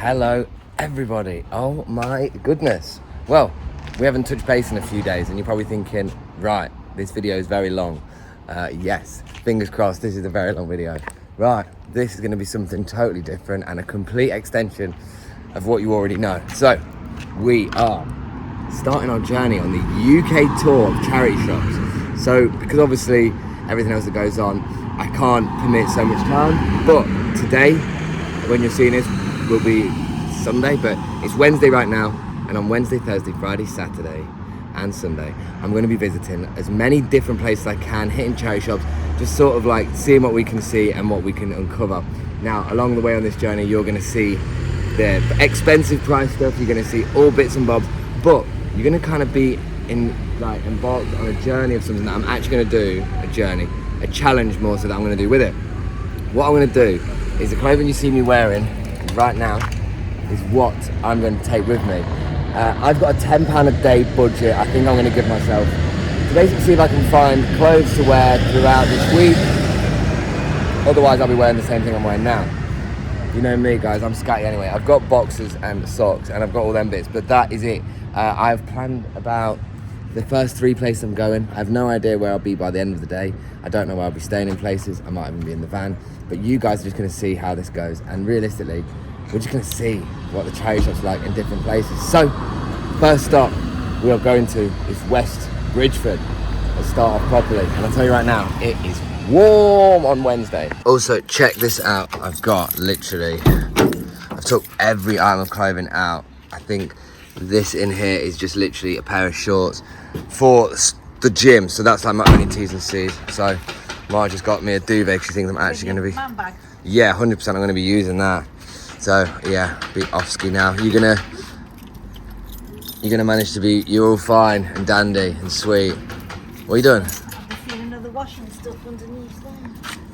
Hello everybody. Oh my goodness. Well, we haven't touched base in a few days and you're probably thinking, right, this video is very long. Yes, fingers crossed, this is a very long video. Right, this is going to be something totally different and a complete extension of what you already know. So, we are starting our journey on the UK tour of charity shops. So, because obviously everything else that goes on, I can't permit so much time, but today, when you're seeing this, will be Sunday, but it's Wednesday right now, and on Wednesday, Thursday, Friday, Saturday and Sunday I'm going to be visiting as many different places as I can, hitting charity shops, just sort of like seeing what we can see and what we can uncover. Now along the way on this journey you're going to see the expensive price stuff, you're going to see all bits and bobs, but you're going to kind of be embarked on a journey of something that I'm actually going to do, a challenge more so that I'm going to do with it. What I'm going to do is the clothing you see me wearing right now is what I'm going to take with me. I've got a £10 a day budget. I think I'm going to give myself to basically see if I can find clothes to wear throughout this week. Otherwise I'll be wearing the same thing I'm wearing now. You know me guys, I'm scatty anyway. I've got boxers and socks and I've got all them bits, but that is it. I've planned about the first 3 places I'm going. I have no idea where I'll be by the end of the day. I don't know where I'll be staying in places. I might even be in the van, but you guys are just going to see how this goes, and realistically we're just going to see what the charity shops are like in different places. So first stop we are going to is West Bridgeford. Let's start off properly, and I'll tell you right now, it is warm on Wednesday. Also check this out, I've took every item of clothing out. I think this in here is just literally a pair of shorts for the gym, so that's like my only T's and C's. So Mara just got me a duvet because she thinks I'm actually going to be, yeah, 100% I'm going to be using that. So yeah, be off ski now. You're gonna manage to be, you're all fine and dandy and sweet. What are you doing? I've seen another washing stuff underneath there.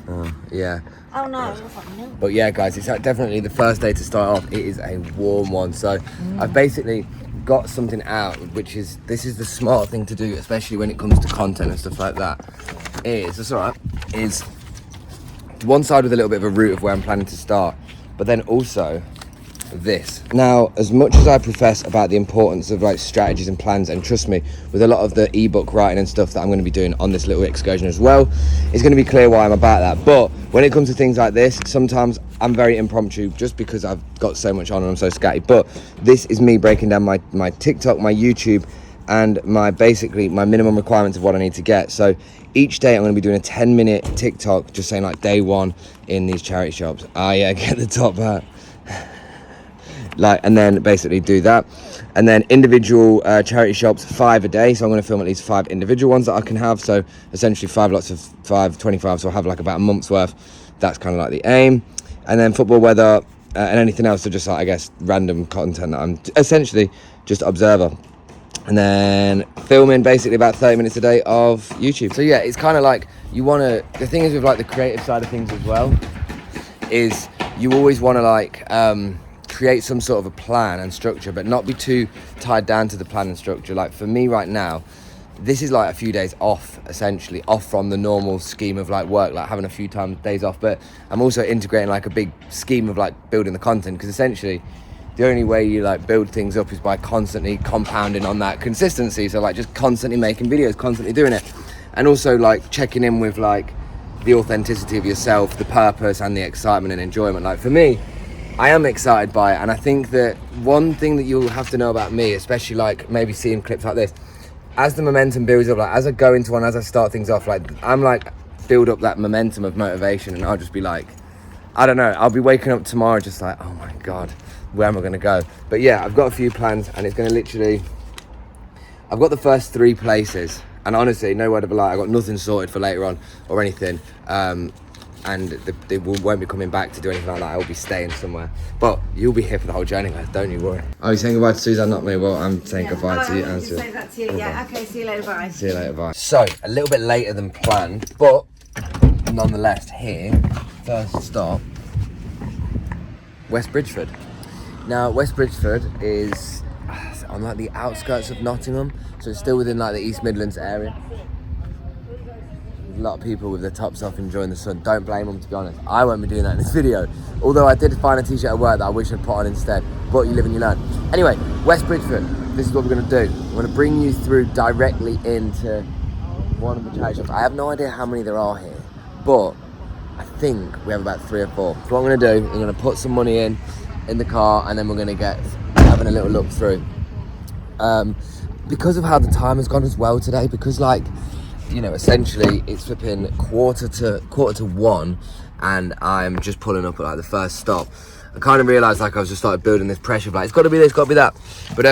Oh yeah. Oh no, it was like milk. But yeah guys, it's definitely the first day to start off. It is a warm one, so I've basically got something out, which is, this is the smart thing to do, especially when it comes to content and stuff like that. That's alright, is one side with a little bit of a route of where I'm planning to start, but then also this. Now, as much as I profess about the importance of like strategies and plans, and trust me, with a lot of the ebook writing and stuff that I'm going to be doing on this little excursion as well, it's going to be clear why I'm about that. But when it comes to things like this, sometimes I'm very impromptu just because I've got so much on and I'm so scatty. But this is me breaking down my TikTok, my YouTube, and my minimum requirements of what I need to get. So each day I'm going to be doing a 10-minute TikTok just saying like day 1 in these charity shops. Yeah, get the top hat. And then basically do that, and then individual charity shops, 5 a day. So I'm going to film at least 5 individual ones that I can have, so essentially 5 lots of 5, 25, so I'll have like about a month's worth. That's kind of like the aim. And then football, weather, and anything else, so just like, I guess, random content that I'm essentially just observer. And then filming basically about 30 minutes a day of YouTube. So yeah, it's kind of like, you want to, the thing is with like the creative side of things as well, is you always want to like create some sort of a plan and structure, but not be too tied down to the plan and structure. Like for me right now, this is like a few days off, essentially off from the normal scheme of like work, like having a few days off, but I'm also integrating like a big scheme of like building the content, because essentially the only way you like build things up is by constantly compounding on that consistency. So like just constantly making videos, constantly doing it, and also like checking in with like the authenticity of yourself, the purpose and the excitement and enjoyment. Like for me, I am excited by it, and I think that one thing that you'll have to know about me, especially like maybe seeing clips like this, as the momentum builds up, like as I go into one, as I start things off, like I'm like build up that momentum of motivation, and I'll just be like, I don't know, I'll be waking up tomorrow just like, oh my god, where am I going to go? But yeah, I've got a few plans, and it's going to literally, I've got the first 3 places, and honestly, no word of a lie, I've got nothing sorted for later on or anything. And they won't be coming back to do anything like that. I'll be staying somewhere. But you'll be here for the whole journey, guys. Don't you worry. Oh, you're saying goodbye to Suzanne, not me? Well, I'm saying goodbye to you. And say that to you. Yeah, okay, see you later, bye. See you later, bye. So, a little bit later than planned, but nonetheless here, first stop, West Bridgeford. Now, West Bridgeford is on like the outskirts of Nottingham, so it's still within like the East Midlands area. a lot of people with their tops off enjoying the sun. Don't blame them, to be honest. I won't be doing that in this video. Although I did find a t-shirt at work that I wish I'd put on instead. But you live and you learn. Anyway, West Bridgeford, this is what we're going to do. We're going to bring you through directly into one of the charity shops. I have no idea how many there are here, but I think we have about 3 or 4. So what I'm going to do, I'm going to put some money in the car, and then we're going to having a little look through. Because of how the time has gone as well today, because like, you know, essentially it's flipping quarter to 1, and I'm just pulling up at like the first stop. I kind of realised like I was just started building this pressure of like, it's got to be this, got to be that. But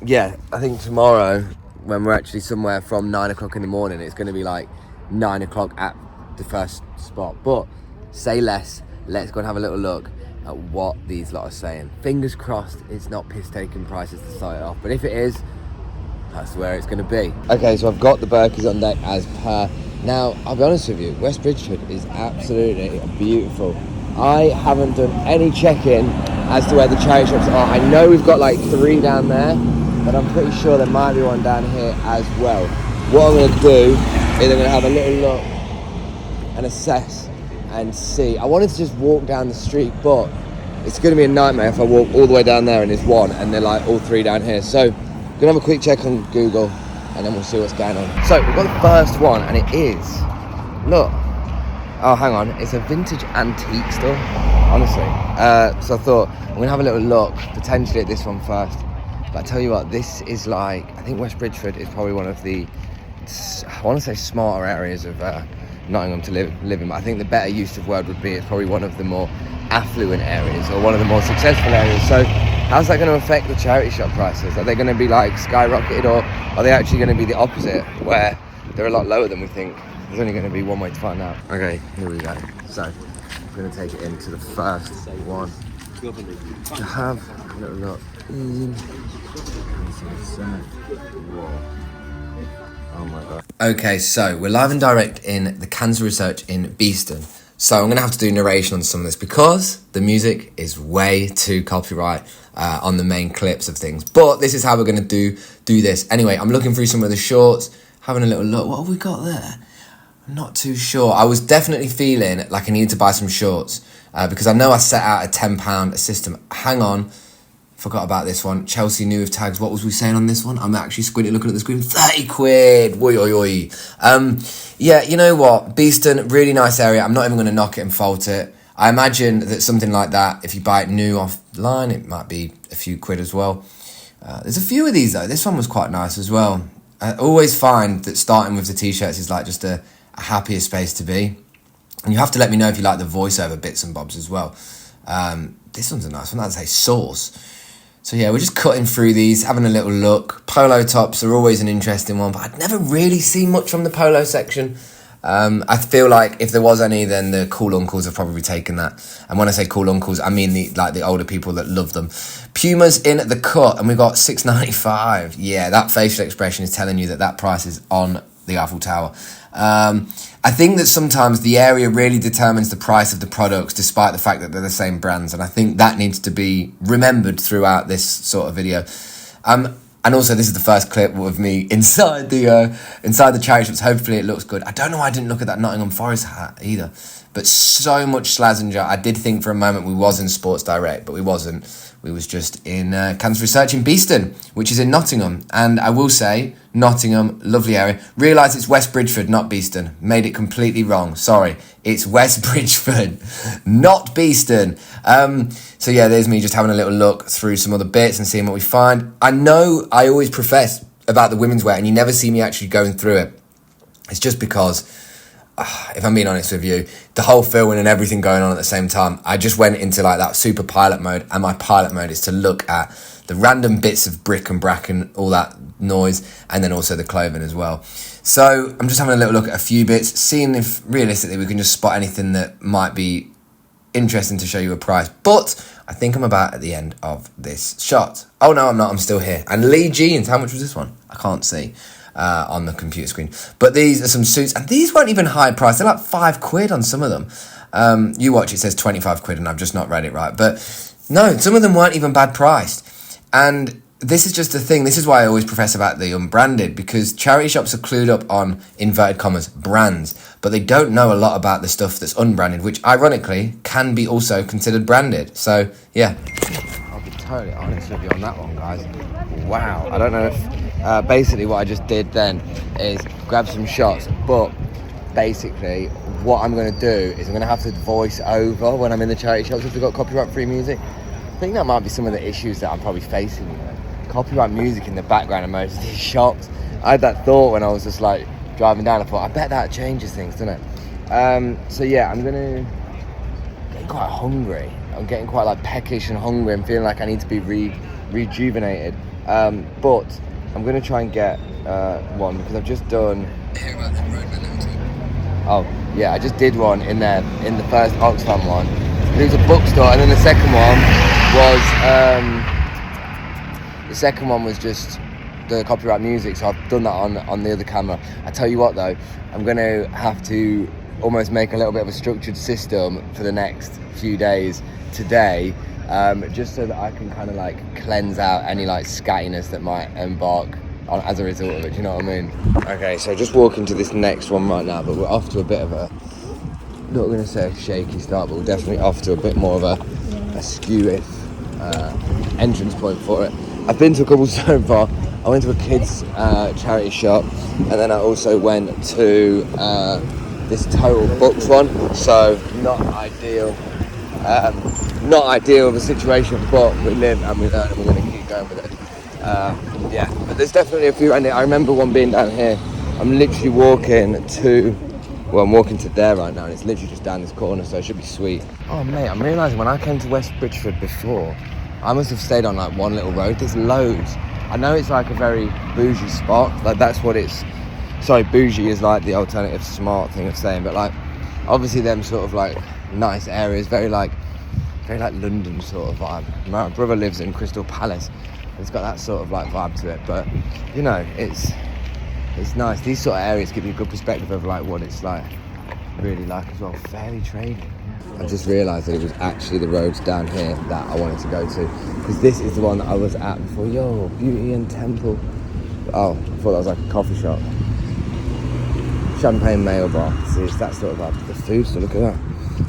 yeah, I think tomorrow when we're actually somewhere from 9 o'clock in the morning, it's going to be like 9 o'clock at the first spot. But say less, let's go and have a little look at what these lot are saying. Fingers crossed it's not piss taking prices to start it off, but if it is, that's where it's going to be. Okay, so I've got the Birkies on deck as per. Now, I'll be honest with you, West Bridgeford is absolutely beautiful. I haven't done any check-in as to where the charity shops are. I know we've got like 3 down there, but I'm pretty sure there might be one down here as well. What I'm going to do is I'm going to have a little look and assess and see. I wanted to just walk down the street, but it's going to be a nightmare if I walk all the way down there and there's one and they're like all 3 down here. So I'm going to have a quick check on Google and then we'll see what's going on. So we've got the first one, and it is, look, oh hang on, it's a vintage antique store, honestly. So I thought I'm going to have a little look potentially at this one first. But I tell you what, this is like, I think West Bridgeford is probably one of the, I want to say smarter areas of Nottingham to live in. But I think the better use of word would be it's probably one of the more affluent areas or one of the more successful areas. So how's that going to affect the charity shop prices? Are they going to be like skyrocketed, or are they actually going to be the opposite, where they're a lot lower than we think? There's only going to be one way to find out. Okay, here we go. So I'm going to take it into the first one to have a little look. Whoa. Oh my god. Okay, so we're live and direct in the Cancer Research in Beeston. So I'm going to have to do narration on some of this because the music is way too copyright on the main clips of things. But this is how we're going to do this. Anyway, I'm looking through some of the shorts, having a little look. What have we got there? I'm not too sure. I was definitely feeling like I needed to buy some shorts because I know I set out a £10 a system. Hang on. Forgot about this one. Chelsea new with tags. What was we saying on this one? I'm actually squinting looking at the screen. 30 quid. Oi, oi, oi. Yeah, you know what? Beeston, really nice area. I'm not even going to knock it and fault it. I imagine that something like that, if you buy it new offline, it might be a few quid as well. There's a few of these though. This one was quite nice as well. I always find that starting with the t-shirts is like just a happier space to be. And you have to let me know if you like the voiceover bits and bobs as well. This one's a nice one. That's a sauce. So yeah, we're just cutting through these, having a little look. Polo tops are always an interesting one, but I'd never really seen much from the polo section. I feel like if there was any, then the cool uncles have probably taken that. And when I say cool uncles, I mean the older people that love them. Puma's in the cut, and we got $6.95. Yeah, that facial expression is telling you that price is on the Eiffel Tower. I think that sometimes the area really determines the price of the products, despite the fact that they're the same brands, and I think that needs to be remembered throughout this sort of video. And also, this is the first clip of me inside the charity shops. Hopefully, it looks good. I don't know why I didn't look at that Nottingham Forest hat either, but so much Slazenger. I did think for a moment we was in Sports Direct, but we wasn't. We was just in Cancer Research in Beeston, which is in Nottingham. And I will say, Nottingham, lovely area. Realise it's West Bridgeford, not Beeston. Made it completely wrong. Sorry. It's West Bridgeford, not Beeston. So yeah, there's me just having a little look through some other bits and seeing what we find. I know I always profess about the women's wear, and you never see me actually going through it. It's just because, if I'm being honest with you, the whole filming and everything going on at the same time, I just went into like that super pilot mode, and my pilot mode is to look at the random bits of brick and bracken, all that noise, and then also the clothing as well. So I'm just having a little look at a few bits, seeing if realistically we can just spot anything that might be interesting to show you a price. But I think I'm about at the end of this shot. Oh no, I'm not, I'm still here. And Lee Jeans, how much was this one? I can't see on the computer screen. But these are some suits, and these weren't even high priced. They're like 5 quid on some of them. You watch, it says 25 quid, and I've just not read it right. But no, some of them weren't even bad priced. And this is just the thing. This is why I always profess about the unbranded, because charity shops are clued up on, inverted commas, brands, but they don't know a lot about the stuff that's unbranded, which ironically can be also considered branded. So, yeah. I'll be totally honest with you on that one, guys. Wow. I don't know if... basically, what I just did then is grab some shots, but basically, what I'm going to do is I'm going to have to voice over when I'm in the charity shops if they've got copyright-free music. I think that might be some of the issues that I'm probably facing, you know. Copyright music in the background of most of these shops. I had that thought when I was just like driving down. I thought, I bet that changes things, doesn't it? So yeah, I'm getting quite hungry. I'm getting quite like peckish and hungry. I'm feeling like I need to be rejuvenated. But I'm gonna try and get one because I've just done. Oh yeah, I just did one in there in the first Oxfam one. It was a bookstore, and then the second one was. The second one was just the copyright music, so I've done that on the other camera. I tell you what though, I'm going to have to almost make a little bit of a structured system for the next few days today, just so that I can kind of like cleanse out any like scattiness that might embark on as a result of it, do you know what I mean? Okay, so just walking to this next one right now, but we're off to a bit of a, not going to say a shaky start, but we're definitely off to a bit more of a skewish entrance point for it. I've been to a couple so far. I went to a kids charity shop, and then I also went to this Total Books one. So not ideal of a situation, but we live and we learn, and we're going to keep going with it. Yeah, but there's definitely a few. And I remember one being down here. I'm literally walking to there right now, and it's literally just down this corner, so it should be sweet. Oh mate, I'm realising when I came to West Bridgford before, I must have stayed on like one little road. There's loads. I know it's like a very bougie spot. Like that's what it's... Sorry, bougie is like the alternative smart thing of saying. But like, obviously them sort of like nice areas. Very like London sort of vibe. My brother lives in Crystal Palace. It's got that sort of like vibe to it. But, you know, it's nice. These sort of areas give you a good perspective of like what it's like. Really like as well. Fairly trading. I just realised that it was actually the roads down here that I wanted to go to, because this is the one that I was at before. Yo, Beauty and Temple. Oh, I thought that was like a coffee shop. Champagne mail bar. See, it's that sort of like the food. So look at that.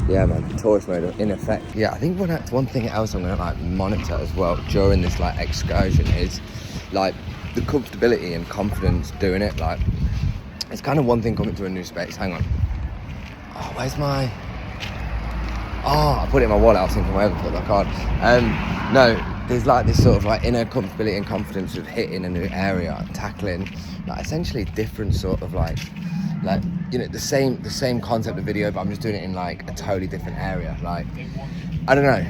Yeah, man, tourist mode in effect. Yeah, I think one thing else I'm gonna like monitor as well during this like excursion is like the comfortability and confidence doing it. Like, it's kind of one thing coming to a new space. Hang on. Oh, where's my... Oh, I put it in my wallet. I was thinking, where have I put that card? No, there's like this sort of like inner comfortability and confidence of hitting a new area, tackling like essentially different sort of like you know the same concept of video, but I'm just doing it in like a totally different area. Like, I don't know.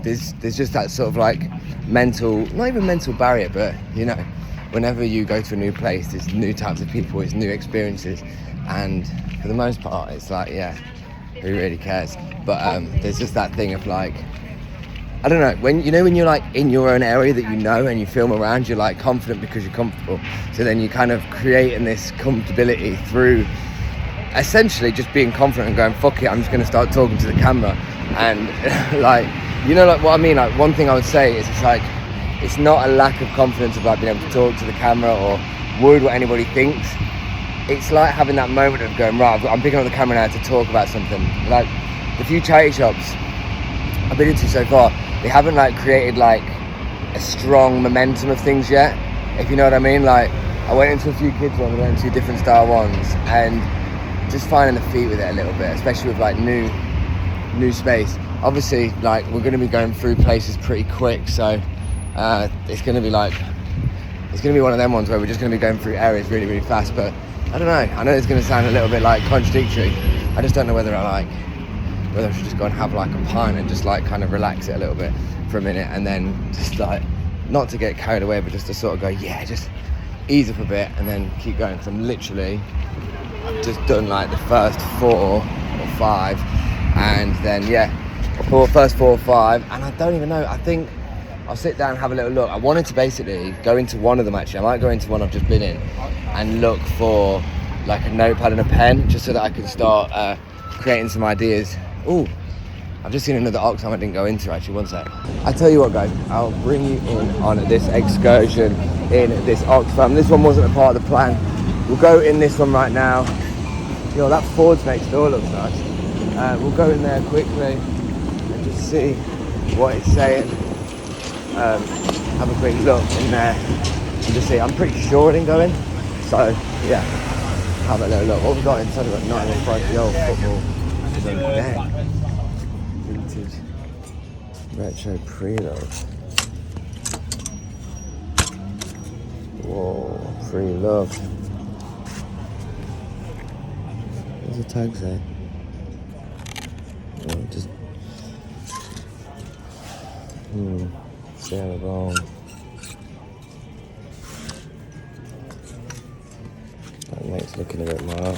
There's just that sort of like mental, not even mental barrier, but you know, whenever you go to a new place, there's new types of people, it's new experiences, and for the most part, it's like, yeah, who really cares? But there's just that thing of like, I don't know, when you're like in your own area that you know and you film around, you're like confident because you're comfortable. So then you kind of creating this comfortability through essentially just being confident and going, fuck it, I'm just going to start talking to the camera. And like, you know, like what I mean, like one thing I would say is it's like, it's not a lack of confidence of like being able to talk to the camera or worried what anybody thinks. It's like having that moment of going, right, I'm picking up the camera now to talk about something. Like the few charity shops I've been into so far, they haven't like created like a strong momentum of things yet, if you know what I mean. Like I went into a few kids ones, I went into different style ones, and just finding the feet with it a little bit, especially with like new space. Obviously, like we're going to be going through places pretty quick, so it's going to be one of them ones where we're just going to be going through areas really, really fast. But I don't know. I know it's going to sound a little bit like contradictory. I just don't know whether I should just go and have like a pint and just like kind of relax it a little bit for a minute, and then just like not to get carried away, but just to sort of go, yeah, just ease up a bit and then keep going. Because I've just done like the first 4 or 5, and then first 4 or 5, and I don't even know. I think I'll sit down and have a little look. I wanted to basically go into one of them actually. I might go into one I've just been in and look for like a notepad and a pen, just so that I can start creating some ideas. Ooh, I've just seen another Oxfam I didn't go into actually, one sec. I tell you what guys, I'll bring you in on this excursion in this Oxfam. This one wasn't a part of the plan. We'll go in this one right now. Yo, that Ford's next door looks nice. We'll go in there quickly and just see what it's saying. Have a quick look in there and just see. I'm pretty sure I didn't go in. So, yeah, have a little look. What we got inside? We've got Nottingham Forest, the old football is on there. Vintage retro preload. Whoa, preload. What's the tag say? Oh, just Sarah Brown. That mate's looking a bit more.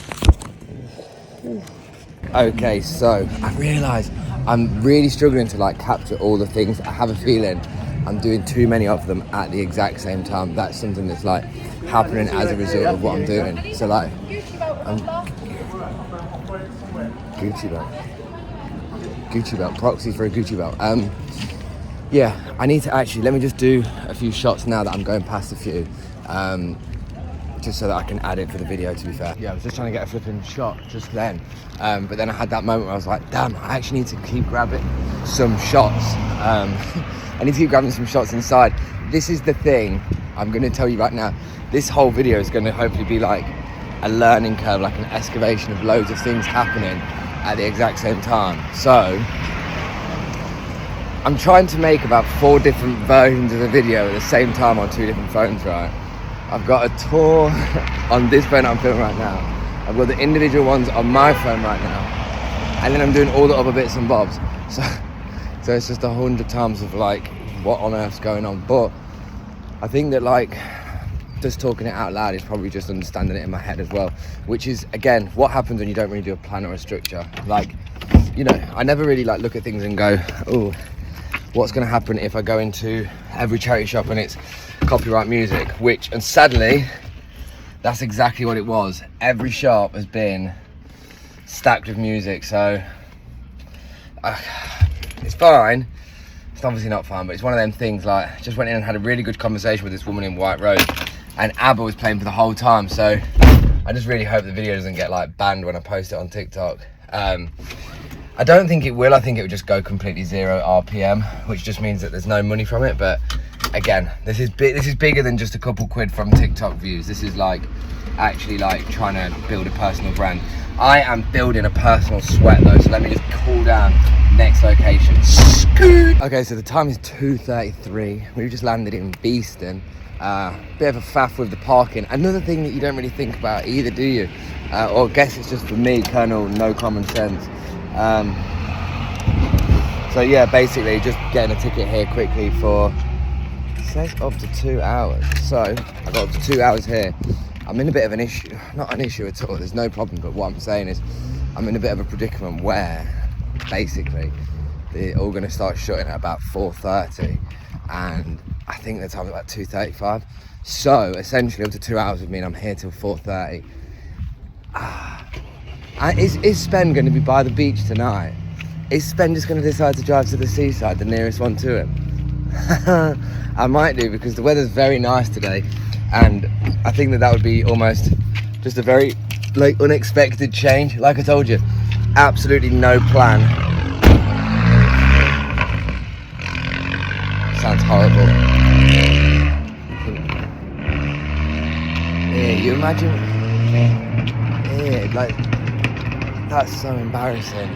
Okay, so I realise I'm really struggling to like capture all the things. I have a feeling I'm doing too many of them at the exact same time. That's something that's like happening as a result of what I'm doing. So like, Gucci belt, proxy for a Gucci belt. Yeah, I need to actually, let me just do a few shots now that I'm going past a few. Just so that I can add it for the video, to be fair. Yeah, I was just trying to get a flipping shot just then. But then I had that moment where I was like, damn, I actually need to keep grabbing some shots. I need to keep grabbing some shots inside. This is the thing I'm gonna tell you right now. This whole video is gonna hopefully be like a learning curve, like an excavation of loads of things happening at the exact same time. So, I'm trying to make about 4 different versions of a video at the same time on 2 different phones, right? I've got a tour on this phone I'm filming right now. I've got the individual ones on my phone right now. And then I'm doing all the other bits and bobs. So it's just 100 times of like, what on earth's going on? But I think that like, just talking it out loud is probably just understanding it in my head as well. Which is, again, what happens when you don't really do a plan or a structure. Like, you know, I never really like look at things and go, oh, what's gonna happen if I go into every charity shop and it's copyright music, and sadly that's exactly what it was. Every shop has been stacked with music, so it's fine. It's obviously not fun, but it's one of them things. Like, just went in and had a really good conversation with this woman in White Rose, and ABBA was playing for the whole time, so I just really hope the video doesn't get like banned when I post it on TikTok. I don't think it will. I think it would just go completely 0 RPM, which just means that there's no money from it. But again, this is bigger than just a couple quid from TikTok views. This is like actually like trying to build a personal brand. I am building a personal sweat though, so let me just cool down. Next location. Scoot. Okay, so the time is 2:33. We've just landed in Beeston. Bit of a faff with the parking. Another thing that you don't really think about either, do you? Or I guess it's just for me, Colonel No Common Sense. So yeah, basically just getting a ticket here quickly for, it says up to 2 hours. So I got up to 2 hours here. I'm in a bit of an issue, not an issue at all, there's no problem, but what I'm saying is I'm in a bit of a predicament where basically they're all going to start shutting at about 4:30 and I think the time's about 2:35. So essentially up to 2 hours would mean I'm here till 4:30. Is Spen going to be by the beach tonight? Is Spen just going to decide to drive to the seaside, the nearest one to him? I might do, because the weather's very nice today, and I think that would be almost just a very like unexpected change. Like I told you, absolutely no plan. Sounds horrible. Yeah, you imagine? Yeah, like, that's so embarrassing.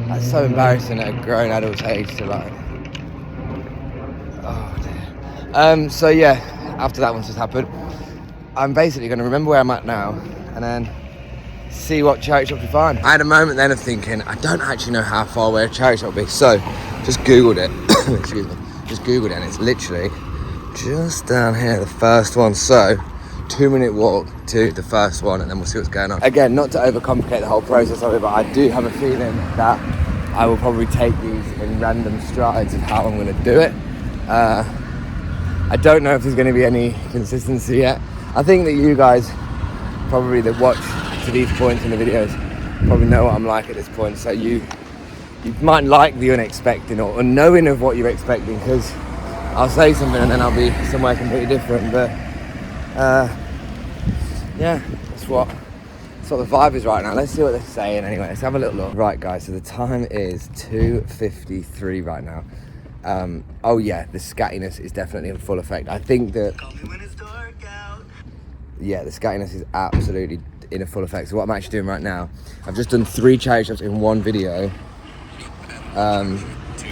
That's so embarrassing at a grown adult's age to like, oh dear. So yeah, after that one's just happened, I'm basically going to remember where I'm at now and then see what charity shop we find. I had a moment then of thinking, I don't actually know how far away a charity shop will be, so just Googled it. Excuse me. Just Googled it and it's literally just down here, the first one. So 2-minute walk to the first one and then we'll see what's going on. Again, not to overcomplicate the whole process of it, but I do have a feeling that I will probably take these in random strides of how I'm going to do it. I don't know if there's going to be any consistency yet. I think that you guys probably that watch to these points in the videos probably know what I'm like at this point, so you you might like the unexpected or unknowing of what you're expecting, because I'll say something and then I'll be somewhere completely different. But yeah, that's what the vibe is right now. Let's see what they're saying anyway. Let's have a little look. Right, guys, so the time is 2:53 right now. Oh yeah, the scattiness is definitely in full effect. I think that, yeah, the scattiness is absolutely in a full effect. So what I'm actually doing right now, I've just done 3 charity shops in one video. 2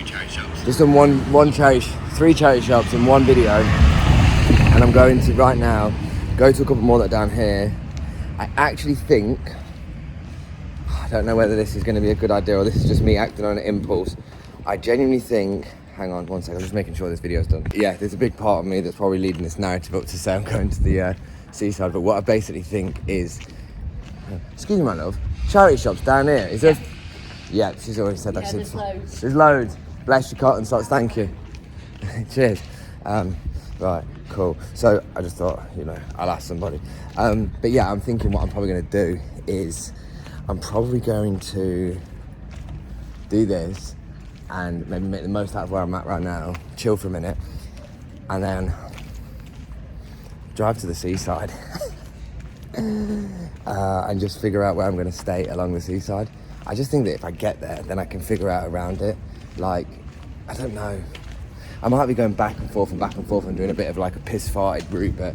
charity shops. Just done three charity shops in one video, and I'm going to right now go to a couple more that are down here. I actually think, I don't know whether this is going to be a good idea or this is just me acting on an impulse. I genuinely think, hang on one second, I'm just making sure this video's done. Yeah, there's a big part of me that's probably leading this narrative up to say I'm going to the seaside, but what I basically think is, excuse me my love, charity shops down here, is there? Yeah, she's already said that. There's loads. There's loads. Bless your cotton socks, thank you. Cheers. Right, cool. So I just thought, I'll ask somebody. But yeah, I'm thinking what I'm probably going to do is I'm probably going to do this and maybe make the most out of where I'm at right now, chill for a minute, and then drive to the seaside and just figure out where I'm going to stay along the seaside. I just think that if I get there, then I can figure out around it. Like, I don't know. I might be going back and forth and doing a bit of like a piss-farted route, but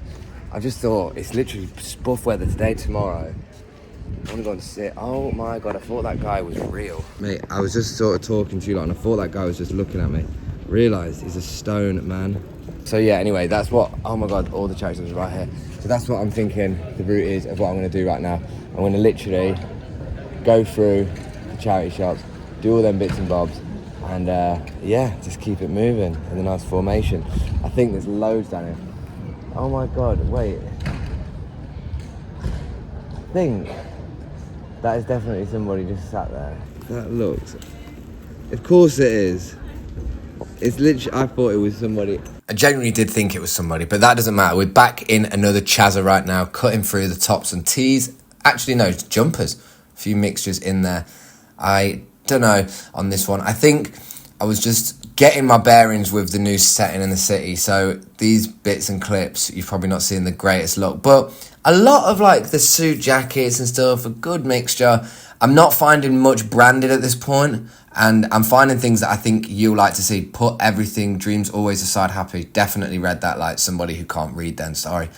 I just thought it's literally spuff weather today, tomorrow. I want to go and sit. Oh my God, I thought that guy was real. Mate, I was just sort of talking to you and I thought that guy was just looking at me. Realised he's a stone man. So yeah, anyway, that's what, oh my God, all the charities are right here. So that's what I'm thinking the route is of what I'm going to do right now. I'm going to literally go through the charity shops, do all them bits and bobs, and yeah, just keep it moving in a nice formation. I think there's loads down here. Oh my God, wait. I think that is definitely somebody just sat there. That looks, of course it is. It's literally, I thought it was somebody. I genuinely did think it was somebody, but that doesn't matter. We're back in another chazza right now, cutting through the tops and tees. Actually, no, jumpers. A few mixtures in there. I don't know on this one. I think I was just getting my bearings with the new setting in the city. So these bits and clips, you've probably not seen the greatest look. But a lot of like the suit jackets and stuff, a good mixture. I'm not finding much branded at this point. And I'm finding things that I think you'll like to see. Put everything, dreams always aside, happy. Definitely read that like somebody who can't read then, sorry.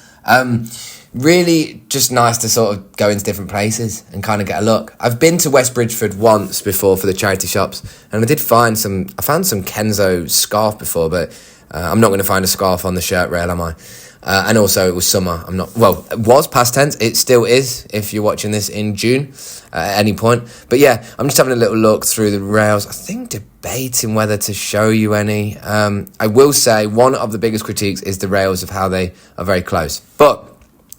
Really just nice to sort of go into different places and kind of get a look. I've been to West Bridgeford once before for the charity shops, and I found some Kenzo scarf before, but I'm not going to find a scarf on the shirt rail, am I? And also it was summer. It was past tense. It still is if you're watching this in June at any point. But yeah, I'm just having a little look through the rails. I think debating whether to show you any. I will say one of the biggest critiques is the rails of how they are very close. But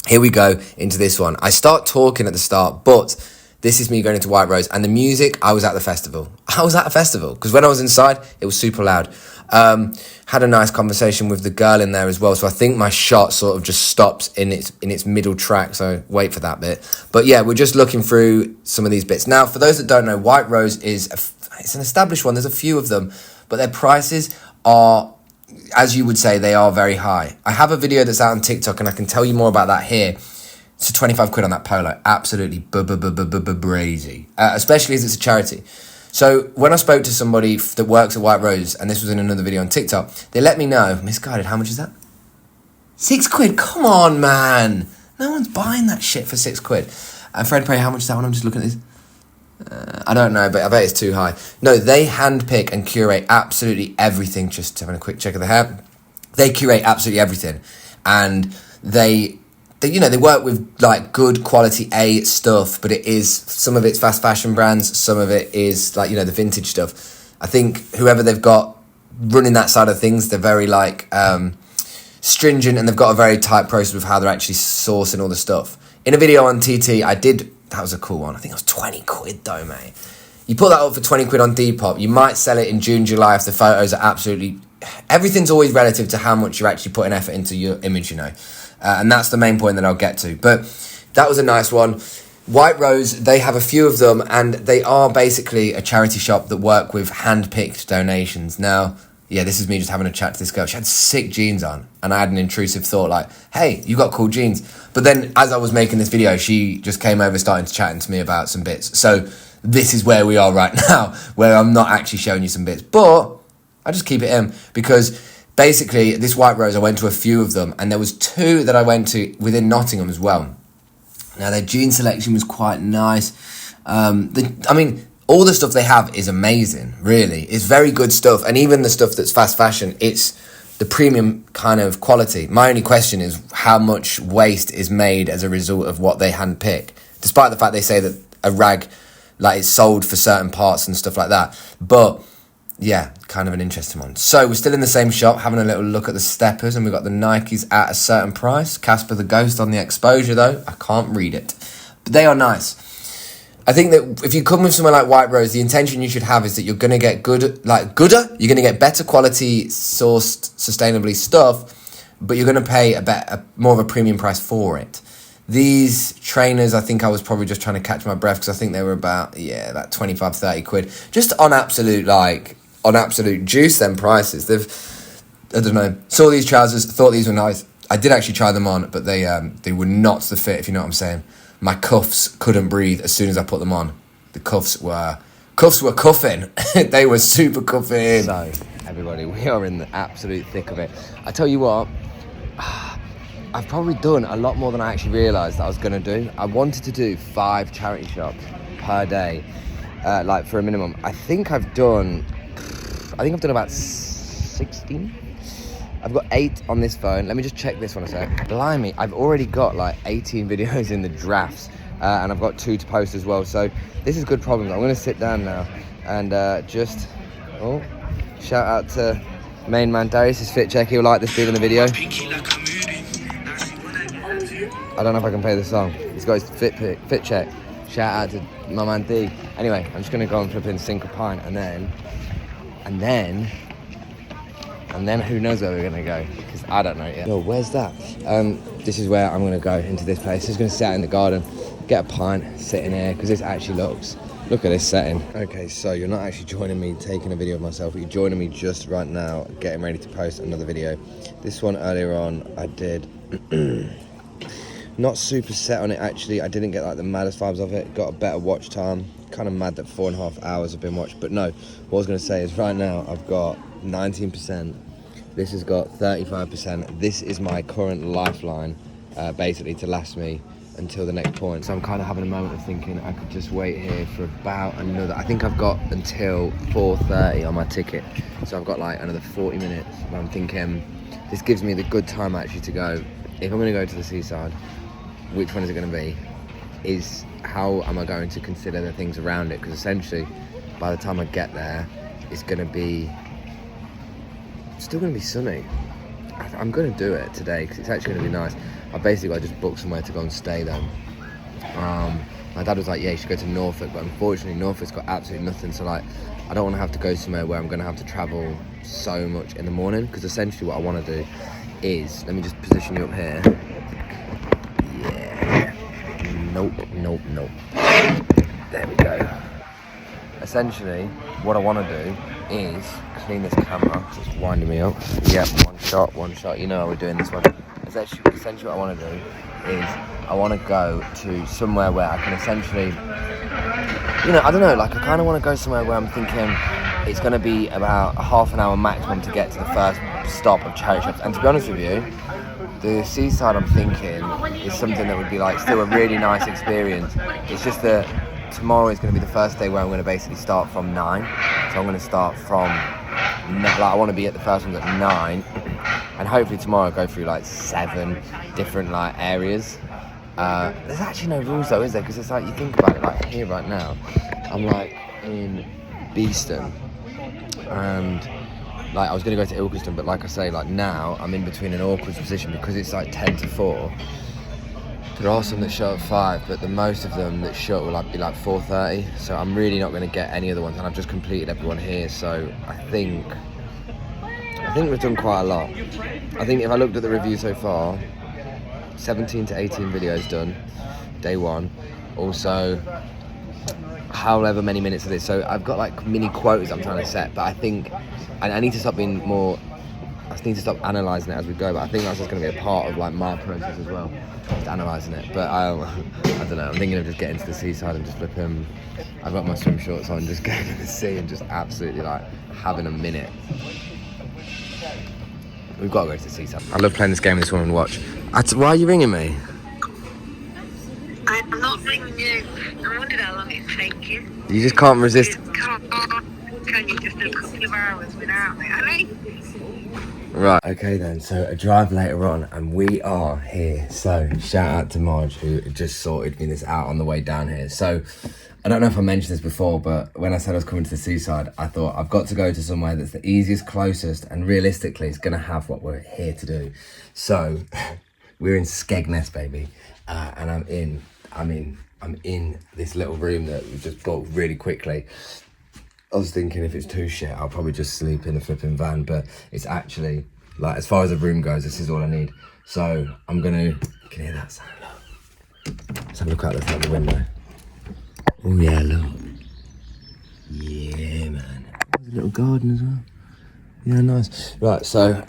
here we go into this one. I start talking at the start, but this is me going into White Rose. And the music, I was at the festival. Because when I was inside, it was super loud. Had a nice conversation with the girl in there as well, so I think my shot sort of just stops in its middle track, so wait for that bit. But yeah, we're just looking through some of these bits. Now, for those that don't know, White Rose it's an established one. There's a few of them, but their prices are, as you would say, they are very high. I have a video that's out on TikTok, and I can tell you more about that here. It's 25 quid on that polo. Absolutely brazy, especially as it's a charity. So when I spoke to somebody that works at White Rose, and this was in another video on TikTok, they let me know, misguided, how much is that? 6 quid, come on, man. No one's buying that shit for 6 quid. And Fred Perry, how much is that one? I'm just looking at this. I don't know, but I bet it's too high. No, they handpick and curate absolutely everything. Just having a quick check of the hair. They curate absolutely everything. And they work with like good quality A stuff, but it is, some of it's fast fashion brands, some of it is like, the vintage stuff. I think whoever they've got running that side of things, they're very like stringent, and they've got a very tight process with how they're actually sourcing all the stuff. In a video on TT, that was a cool one. I think it was 20 quid though, mate. You put that up for 20 quid on Depop, you might sell it in June, July if the photos are absolutely, everything's always relative to how much you're actually putting effort into your image, and that's the main point that I'll get to. But that was a nice one. White Rose, they have a few of them, and they are basically a charity shop that work with hand-picked donations. Now, yeah, this is me just having a chat to this girl. She had sick jeans on, and I had an intrusive thought like, hey, you got cool jeans. But then as I was making this video, she just came over, starting to chatting to me about some bits. So this is where we are right now, where I'm not actually showing you some bits. But I just keep it in, because basically this White Rose, I went to a few of them, and there was 2 that I went to within Nottingham as well. Now, their jean selection was quite nice. I mean, all the stuff they have is amazing, really. It's very good stuff. And even the stuff that's fast fashion, it's the premium kind of quality. My only question is how much waste is made as a result of what they handpick. Despite the fact they say that a rag, like, is sold for certain parts and stuff like that. But yeah, kind of an interesting one. So we're still in the same shop, having a little look at the steppers, and we've got the Nikes at a certain price. Casper the Ghost on the exposure, though. I can't read it. But they are nice. I think that if you come with somewhere like White Rose, the intention you should have is that you're going to get gooder, you're going to get better quality, sourced, sustainably stuff, but you're going to pay more of a premium price for it. These trainers, I think I was probably just trying to catch my breath, because I think they were about 25, 30 quid. Just on absolute juice, them prices. I don't know, saw these trousers, thought these were nice. I did actually try them on, but they were not the fit, if you know what I'm saying. My cuffs couldn't breathe as soon as I put them on. The cuffs were cuffing. They were super cuffing. So, everybody, we are in the absolute thick of it. I tell you what, I've probably done a lot more than I actually realised that I was going to do. I wanted to do 5 charity shops per day, like for a minimum. I think I've done about 16. I've got 8 on this phone. Let me just check this one a sec. Blimey, I've already got like 18 videos in the drafts, and I've got 2 to post as well. So this is good problems. I'm going to sit down now and shout out to main man Darius' fit check. He'll like this dude in the video. I don't know if I can play the song. He's got his fit check. Shout out to my man D. Anyway, I'm just going to go and flip in sink a pint, and then who knows where we're going to go, because I don't know yet. Yo, where's that? This is where I'm going to go, into this place. Just going to sit out in the garden, get a pint, sit in here, because this actually look at this setting. Okay, so you're not actually joining me taking a video of myself, but you're joining me just right now, getting ready to post another video. This one earlier on, I did... Not super set on it, actually. I didn't get like the maddest vibes of it. Got a better watch time. Kind of mad that 4.5 hours have been watched. But no, what I was going to say is right now I've got 19%. This has got 35%. This is my current lifeline, basically, to last me until the next point. So I'm kind of having a moment of thinking I could just wait here for about another... I think I've got until 4:30 on my ticket. So I've got like another 40 minutes. And I'm thinking this gives me the good time actually to go. If I'm going to go to the seaside, which one is it going to be? Is how am I going to consider the things around it? Because essentially, by the time I get there, it's going to be still going to be sunny. I'm going to do it today because it's actually going to be nice. I just booked somewhere to go and stay then. My dad was like, yeah, you should go to Norfolk, but unfortunately Norfolk's got absolutely nothing. So like, I don't want to have to go somewhere where I'm going to have to travel so much in the morning, because essentially what I want to do is, let me just position you up here. Yeah. Nope. There we go. Essentially, what I want to do is clean this camera. It's winding me up. Yep, one shot. You know how we're doing this one. Essentially what I want to do is I want to go to somewhere where I can essentially, I don't know, like I kind of want to go somewhere where I'm thinking it's going to be about a half an hour maximum to get to the first stop of charity shops. And to be honest with you, the seaside I'm thinking is something that would be like still a really nice experience. It's just that tomorrow is going to be the first day where I'm going to basically start from 9. So I'm going to start from, I want to be at the first ones at 9. And hopefully tomorrow I'll go through like 7 different like areas. There's actually no rules though, is there? Because it's like, you think about it, like here right now, I'm like in Beeston. And like I was going to go to Ilkeston, but like I say, like now I'm in between an awkward position because it's like 10 to 4. There are some that shut at 5, but the most of them that shut will be like 4:30. So I'm really not going to get any other ones, and I've just completed everyone here. So I think we've done quite a lot. I think if I looked at the review so far, 17 to 18 videos done, day 1. Also, however many minutes of this. So I've got like mini quotas I'm trying to set, but I think I need to stop being more. I just need to stop analysing it as we go. But I think that's just going to be a part of like my process as well, just analysing it. But I don't know. I'm thinking of just getting to the seaside and just flipping. I've got my swim shorts on, just going to the sea and just absolutely like having a minute. We've got to go to the seaside. I love playing this game with this woman. Watch. Why are you ringing me? I'm not ringing you. I wondered how long it'd take you. You just can't resist. Can you just do a couple of hours without me? I mean, Right, okay then, so a drive later on and we are here. So shout out to Marge who just sorted me this out on the way down here. So I don't know if I mentioned this before, but when I said I was coming to the seaside, I thought I've got to go to somewhere that's the easiest, closest, and realistically is gonna have what we're here to do. So we're in Skegness, baby, and I'm in this little room that we just booked really quickly. I was thinking if it's too shit, I'll probably just sleep in the flipping van, but it's actually, like, as far as the room goes, this is all I need. So I'm gonna, you can hear that sound? Let's have a look out the window. Oh yeah, look. Yeah, man. There's a little garden as well. Yeah, nice. Right, so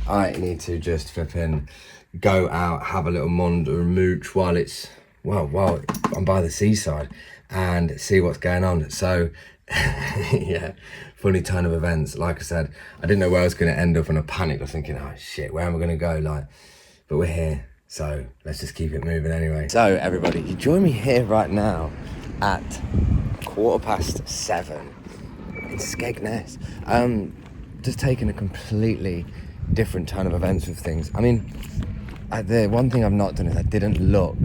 I need to just flipping go out, have a little mond or mooch while it's, while I'm by the seaside and see what's going on. So yeah, funny turn of events. Like I said, I didn't know where I was going to end up and I panicked. I was thinking, oh shit, where am I going to go? Like, but we're here, so let's just keep it moving anyway. So everybody, you join me here right now at 7:15 in Skegness. Just taking a completely different turn of events with things. I mean, the one thing I've not done is I didn't look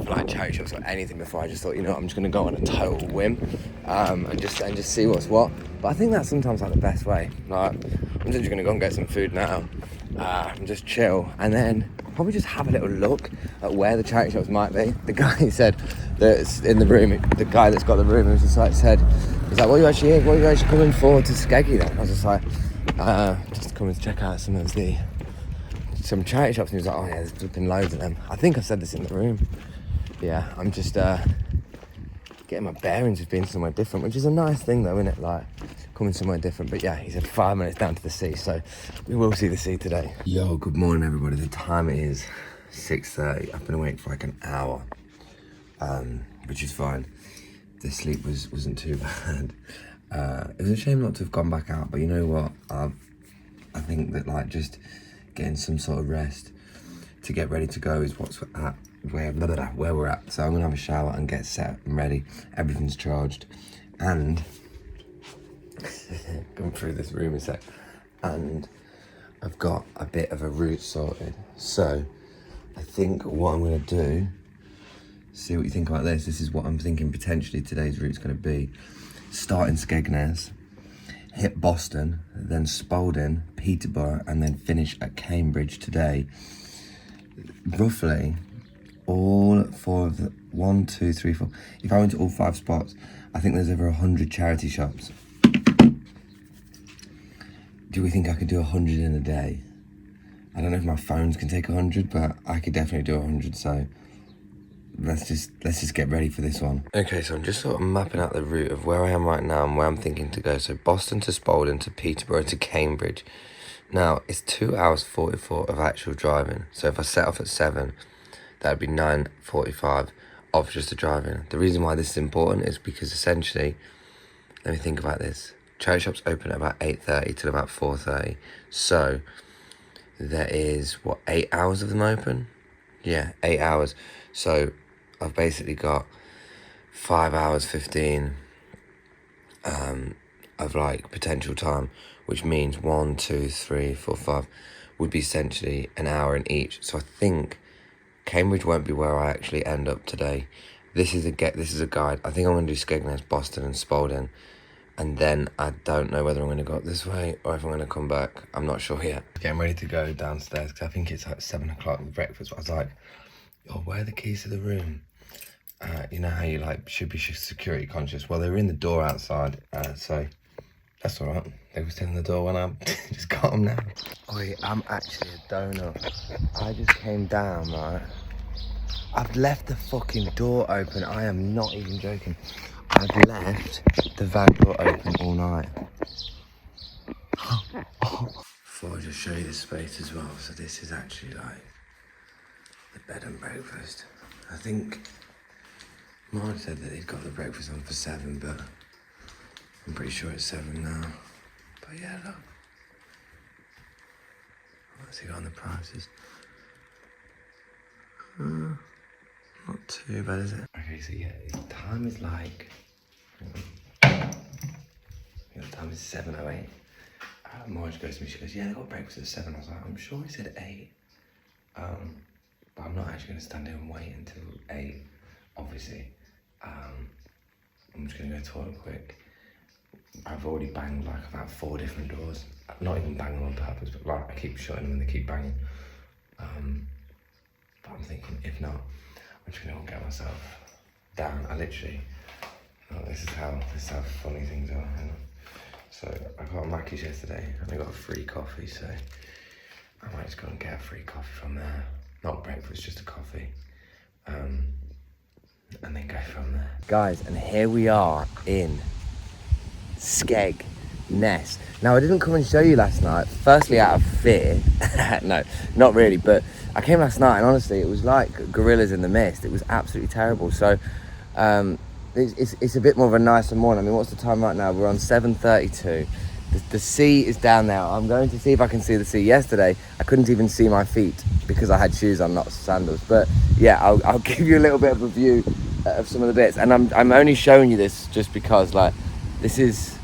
for like charity shops or anything before. I just thought, you know what, I'm just gonna go on a total whim and just see what's what. But I think that's sometimes like the best way. Like, I'm just gonna go and get some food now and just chill, and then probably just have a little look at where the charity shops might be. The guy said that's in the room, the guy that's got the room, was just like said, he's like, what are you actually coming for to Skeggy then? I was just like, just coming to check out some charity shops, and he was like, oh yeah, there's flipping loads of them. I think I said this in the room. Yeah, I'm just getting my bearings of being somewhere different, which is a nice thing though, isn't it? Like, coming somewhere different. But yeah, he said 5 minutes down to the sea, so we will see the sea today. Yo, good morning everybody. The time is 6:30. I've been awake for like an hour, which is fine. The sleep wasn't too bad. It was a shame not to have gone back out, but you know what? I think that like just getting some sort of rest to get ready to go is where we're at. So I'm gonna have a shower and get set and ready. Everything's charged, and going through this room a sec, and I've got a bit of a route sorted. So I think what I'm gonna do, see what you think about this. This is what I'm thinking potentially today's route's gonna be. Start in Skegness, hit Boston, then Spalding, Peterborough, and then finish at Cambridge today. Roughly, all four of the 1, 2, 3, 4. If I went to all 5 spots, I think there's over 100 charity shops. Do we think I could do 100 in a day? I don't know if my phones can take 100, but I could definitely do 100. So let's just get ready for this one. Okay, so I'm just sort of mapping out the route of where I am right now and where I'm thinking to go. So Boston to Spalding to Peterborough to Cambridge. Now it's 2 hours 44 of actual driving. So if I set off at 7, that'd be 9:45 of just the driving. The reason why this is important is because essentially, let me think about this. Charity shops open at about 8:30 till about 4:30. So there is, what, 8 hours of them open? Yeah, 8 hours. So I've basically got 5 hours 15 of like potential time, which means 1, 2, 3, 4, 5 would be essentially an hour in each. So I think Cambridge won't be where I actually end up today. This is a guide. I think I'm going to do Skegness, Boston and Spalding, and then I don't know whether I'm going to go up this way or if I'm going to come back. I'm not sure yet. Getting ready to go downstairs because I think it's like 7 o'clock with breakfast. I was like, oh, where are the keys to the room? You know how you like should be security conscious. Well, they were in the door outside, so that's all right. They were still in the door when I just got them now. Oh, I'm actually a donut. I just came down, right? I've left the fucking door open. I am not even joking. I've left the van door open all night. Before I just show you the space as well. So this is actually like the bed and breakfast. I think Mark said that he'd got the breakfast on for 7, but I'm pretty sure it's 7 now. But yeah, look. What's he got on the prices? Not too bad, is it? Okay, so yeah, the time is like... the time is 7:08. Marge goes to me, she goes, yeah, they got breakfast at 7. I was like, I'm sure he said 8. But I'm not actually going to stand here and wait until 8, obviously. I'm just going to go to the toilet quick. I've already banged like about 4 different doors. Not even banging on purpose, but like I keep shutting them and they keep banging. But I'm thinking, if not, I'm just going to get myself down. I literally, this is how funny things are. Hang on. So I got a Mackey's yesterday and I got a free coffee, so I might just go and get a free coffee from there. Not breakfast, just a coffee. And then go from there. Guys, and here we are in Skegness. Now I didn't come and show you last night, firstly out of fear. No, not really, but I came last night and honestly it was like gorillas in the mist. It was absolutely terrible. So it's a bit more of a nicer morning. I mean, what's the time right now? We're on 7:32. The sea is down there. I'm going to see if I can see the sea. Yesterday, I couldn't even see my feet because I had shoes on, not sandals. But yeah, I'll give you a little bit of a view of some of the bits. And I'm only showing you this just because, like, this is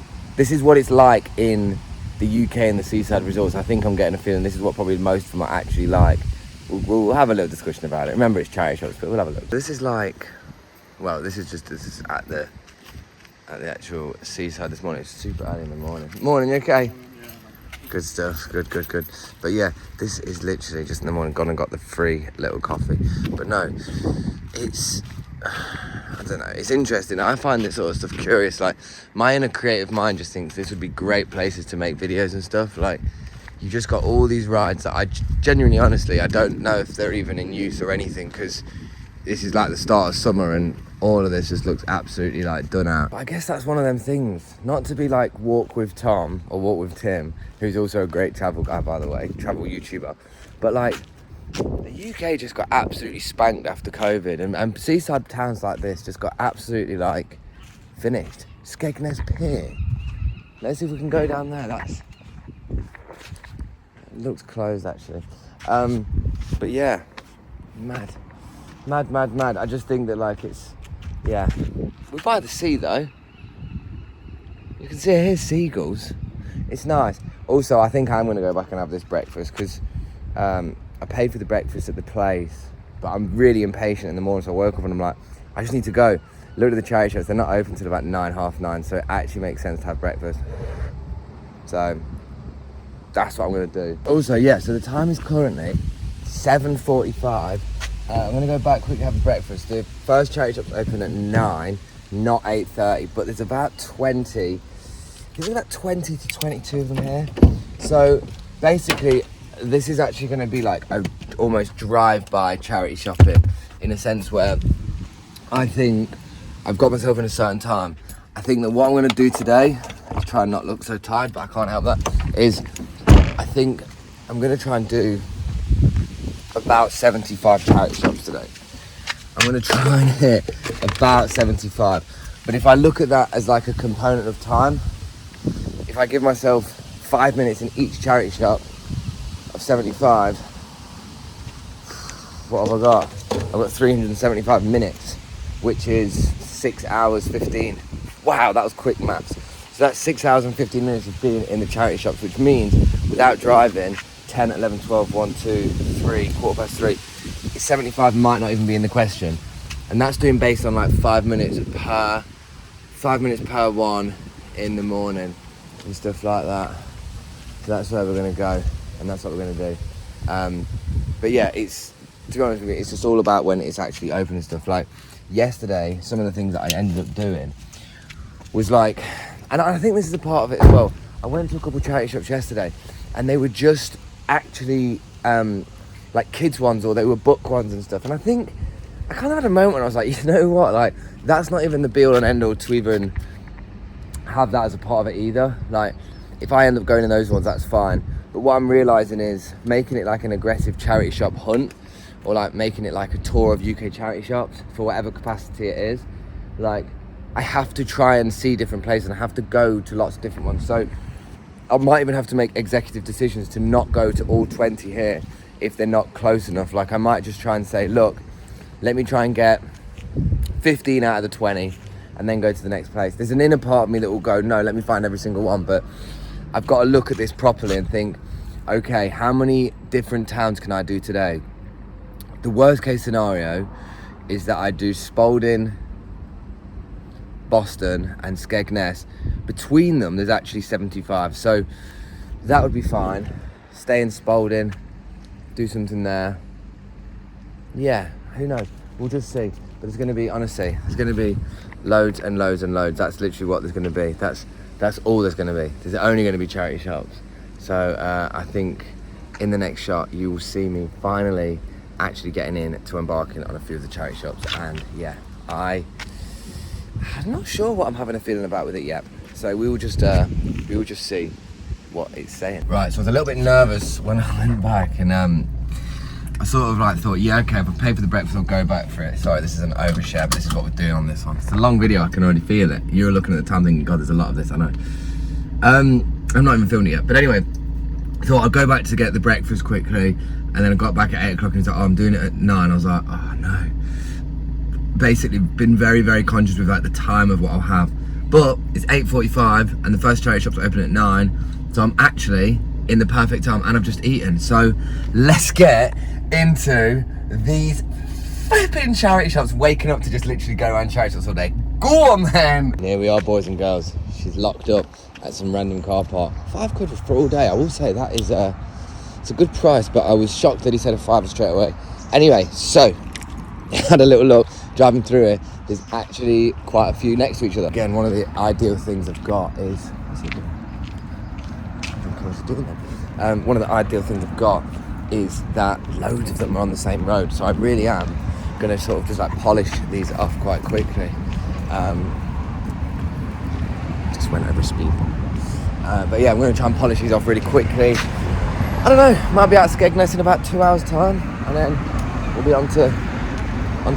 what it's like in the UK and the seaside resorts. I think I'm getting a feeling this is what probably most of them are actually like. We'll have a little discussion about it. Remember, it's charity shops, but we'll have a look. This is like, well, this is at the actual seaside this morning. It's super early in the morning. Morning, you okay? Yeah. Good stuff. Good. But yeah, this is literally just in the morning. Gone and got the free little coffee. But no, it's, I don't know. It's interesting. I find this sort of stuff curious. Like, my inner creative mind just thinks this would be great places to make videos and stuff. Like, you just got all these rides that I genuinely, honestly, I don't know if they're even in use or anything, because this is like the start of summer and all of this just looks absolutely like done out. But I guess that's one of them things, not to be like Walk with Tom or Walk with Tim, who's also a great travel guy, by the way, travel YouTuber. But like, the UK just got absolutely spanked after COVID, and seaside towns like this just got absolutely like finished. Skegness Pier. Let's see if we can go down there. It looks closed actually. But yeah, mad. I just think that like it's, yeah. We're by the sea though. You can see here's seagulls. It's nice. Also, I think I'm gonna go back and have this breakfast because I paid for the breakfast at the place, but I'm really impatient in the morning, so I woke up and I'm like, I just need to go. Look at the charity shops, they're not open till about 9, half 9, so it actually makes sense to have breakfast. So that's what I'm gonna do. Also, yeah, so the time is currently 7:45. I'm gonna go back quickly, have a breakfast. The first charity shop's open at 9, not 8:30, but there's about 20 to 22 of them here. So basically, this is actually gonna be like a almost drive-by charity shopping, in a sense where I think I've got myself in a certain time. I think that what I'm gonna do today, I'll try and not look so tired, but I can't help that, is I think I'm gonna try and do about 75 charity shops today. I'm gonna try and hit about 75. But if I look at that as like a component of time, if I give myself 5 minutes in each charity shop of 75, what have I got? I've got 375 minutes, which is 6 hours 15. Wow, that was quick maths. So that's 6 hours and 15 minutes of being in the charity shops, which means without driving, 10, 11, 12, 1, 2, 3, 3:15, 75 might not even be in the question. And that's doing based on like 5 minutes per one in the morning and stuff like that. So that's where we're gonna go, and that's what we're gonna do. But yeah, it's, to be honest with you, it's just all about when it's actually open and stuff. Like yesterday, some of the things that I ended up doing was like, and I think this is a part of it as well. I went to a couple of charity shops yesterday, and they were just actually like kids ones, or they were book ones and stuff. And I think I kind of had a moment when I was like, you know what, like, that's not even the be all and end all to even have that as a part of it either. Like, if I end up going in those ones, that's fine. But what I'm realising is making it like an aggressive charity shop hunt, or like making it like a tour of UK charity shops for whatever capacity it is. Like, I have to try and see different places and I have to go to lots of different ones. So I might even have to make executive decisions to not go to all 20 here if they're not close enough. Like, I might just try and say, look, let me try and get 15 out of the 20 and then go to the next place. There's an inner part of me that will go, no, let me find every single one. But I've got to look at this properly and think, okay, how many different towns can I do today? The worst case scenario is that I do Spalding, Boston and Skegness. Between them, there's actually 75. So that would be fine. Stay in Spalding, do something there. Yeah, who knows? We'll just see. But there's going to be, honestly, there's going to be loads and loads and loads. That's literally what there's going to be. That's all there's going to be. There's only going to be charity shops. So I think in the next shot, you will see me finally actually getting in to embarking on a few of the charity shops. And yeah, I'm not sure what I'm having a feeling about with it yet. So we will just see what it's saying. Right, so I was a little bit nervous when I went back, and I sort of like thought, yeah, okay, if I pay for the breakfast, I'll go back for it. Sorry, this is an overshare, but this is what we're doing on this one. It's a long video, I can already feel it. You're looking at the time thinking, God, there's a lot of this, I know. I'm not even filming it yet, but anyway, I thought I'll go back to get the breakfast quickly, and then I got back at 8 o'clock and he's like, oh, I'm doing it at 9. I was like, oh no. Basically been very, very conscious with like the time of what I'll have. But it's 8:45 and the first charity shop's open at 9, so I'm actually in the perfect time and I've just eaten. So let's get into these flipping charity shops, waking up to just literally go around charity shops all day. Go on then! Here we are, boys and girls. She's locked up at some random car park. £5 for all day. I will say that is it's a good price, but I was shocked that he said a £5 straight away. Anyway, so had a little look, driving through it. There's actually quite a few next to each other. Again, one of the ideal things I've got is, what's it doing? I think I was doing that. One of the ideal things I've got is that loads of them are on the same road. So I really am gonna sort of just like polish these off quite quickly. Just went over a speed bump. But yeah, I'm gonna try and polish these off really quickly. I don't know, might be out of Skegness in about 2 hours time, and then we'll be on to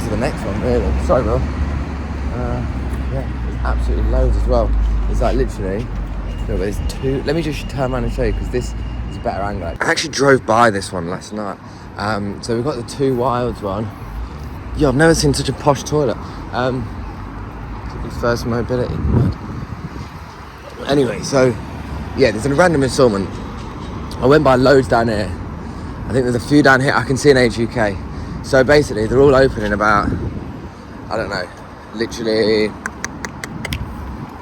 the next one, really. Sorry, Will. Yeah, there's absolutely loads as well. It's like literally, no, there's two. Let me just turn around and show you, because this is a better angle. I actually drove by this one last night. So we've got the Two Wilds one. Yeah, I've never seen such a posh toilet. First mobility. Anyway, so yeah, there's a random installment. I went by loads down here. I think there's a few down here. I can see an HUK. So basically, they're all open in about, I don't know, literally,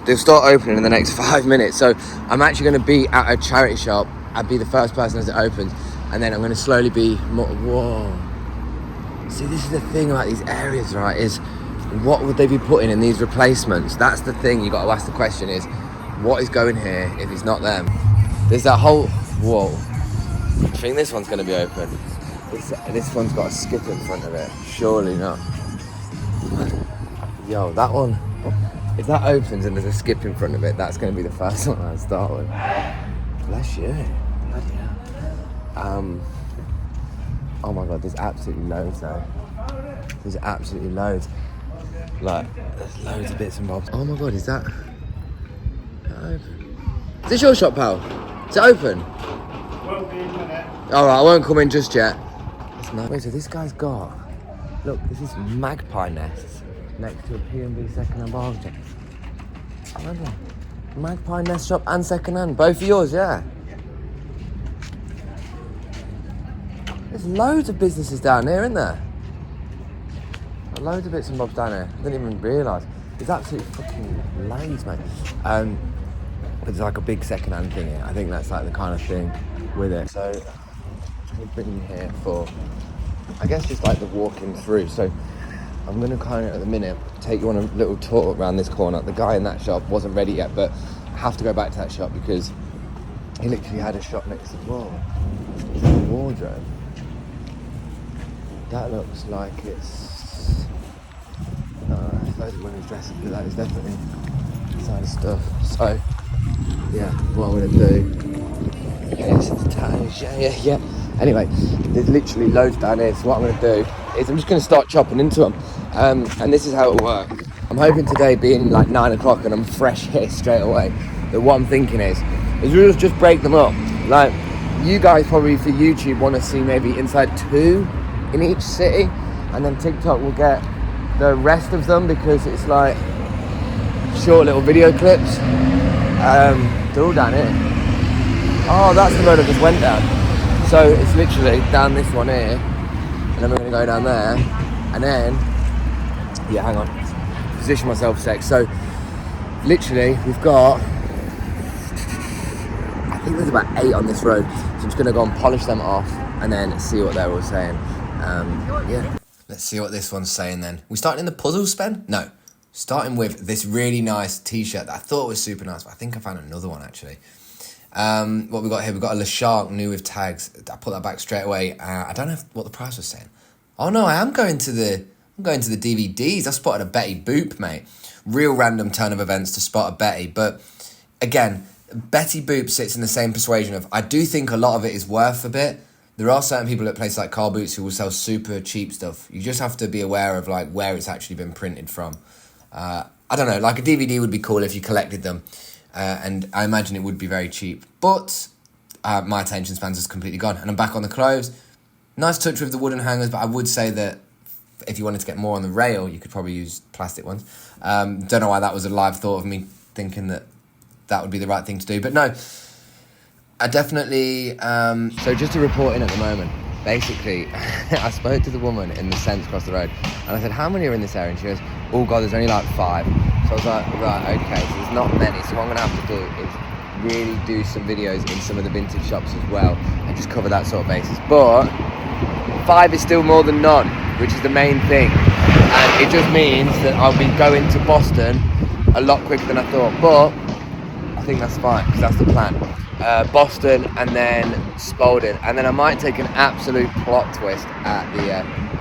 they'll start opening in the next 5 minutes. So I'm actually going to be at a charity shop. I'll be the first person as it opens. And then I'm going to slowly be more, whoa. See, this is the thing about these areas, right, is what would they be putting in these replacements? That's the thing you got to ask the question is, what is going here if it's not them? There's that whole, whoa. I think this one's going to be open. This one's got a skip in front of it. Surely not. Yo, that one, if that opens and there's a skip in front of it, that's going to be the first one I start with. Bless you. Bloody hell. Oh my God, there's absolutely loads though. There's absolutely loads. Like, there's loads of bits and bobs. Oh my God, is that open? Is this your shop, pal? Is it open? Won't be in a minute. Alright, I won't come in just yet. Nice. Wait, so this guy's got, look, this is magpie nests next to a P&B second-hand barbecue. I remember. Magpie nest shop and second-hand, both of yours, yeah. There's loads of businesses down here, isn't there? Loads of bits and bobs down here. I didn't even realise. There's absolutely fucking loads, mate. But there's like a big second-hand thing here. I think that's like the kind of thing with it. So we're bringing here for, I guess, just like the walking through. So I'm going to kind of, at the minute, take you on a little tour around this corner. The guy in that shop wasn't ready yet, but I have to go back to that shop because he literally had a shop next to the wall. Is that a wardrobe? That looks like it's loads of women's dresses, but that is definitely side of stuff. So, yeah, what I'm gonna do is yeah. Anyway, there's literally loads down here. So what I'm gonna do is I'm just gonna start chopping into them, and this is how it'll work. I'm hoping today being like 9 o'clock and I'm fresh here straight away. That what I'm thinking is we'll just break them up. Like, you guys probably for YouTube want to see maybe inside 2 in each city, and then TikTok will get the rest of them because it's like short little video clips. They're all down here. Oh, that's the road I just went down. So it's literally down this one here, and then we're going to go down there, and then, yeah, hang on, position myself a sec. So literally we've got, I think there's about 8 on this road, so I'm just going to go and polish them off and then see what they're all saying. Yeah, let's see what this one's saying then. We starting in the puzzle spin? No, starting with this really nice t-shirt that I thought was super nice, but I think I found another one actually. What we got here, we've got a Le Shark new with tags. I put that back straight away. I don't know what the price was saying. Oh no, I'm going to the DVDs. I spotted a Betty Boop, mate. Real random turn of events to spot a Betty, but again, Betty Boop sits in the same persuasion of, I do think a lot of it is worth a bit. There are certain people at places like Car Boots who will sell super cheap stuff. You just have to be aware of like where it's actually been printed from. I don't know, like a DVD would be cool if you collected them. And I imagine it would be very cheap. But my attention span's just completely gone. And I'm back on the clothes. Nice touch with the wooden hangers, but I would say that if you wanted to get more on the rail, you could probably use plastic ones. Don't know why that was a live thought of me thinking that would be the right thing to do. But no, I definitely... So just to report in at the moment, basically, I spoke to the woman in the Sense across the road, and I said, how many are in this area? And she goes, oh God, there's only like 5. So I was like, right, okay, so there's not many. So what I'm going to have to do is really do some videos in some of the vintage shops as well, and just cover that sort of basis. But 5 is still more than none, which is the main thing. And it just means that I'll be going to Boston a lot quicker than I thought. But I think that's fine, because that's the plan. Boston and then Spalding, and then I might take an absolute plot twist at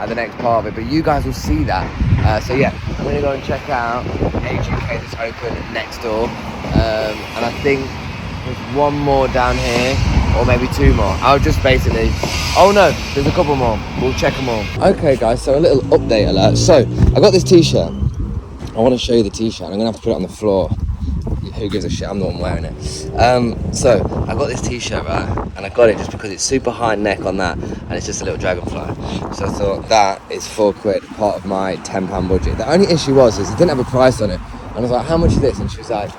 the next part of it, but you guys will see that. So yeah, I'm going to go and check out HUK that's open next door, and I think there's one more down here, or maybe 2 more. I'll just basically, oh no, there's a couple more, we'll check them all. Okay guys, so a little update alert. So I got this t-shirt, I want to show you the t-shirt. I'm going to have to put it on the floor. Who gives a shit, I'm the one wearing it. So I got this t-shirt, right, and I got it just because it's super high neck on that, and it's just a little dragonfly. So I thought that is £4, part of my £10 budget. The only issue is it didn't have a price on it, and I was like, how much is this? And she was like,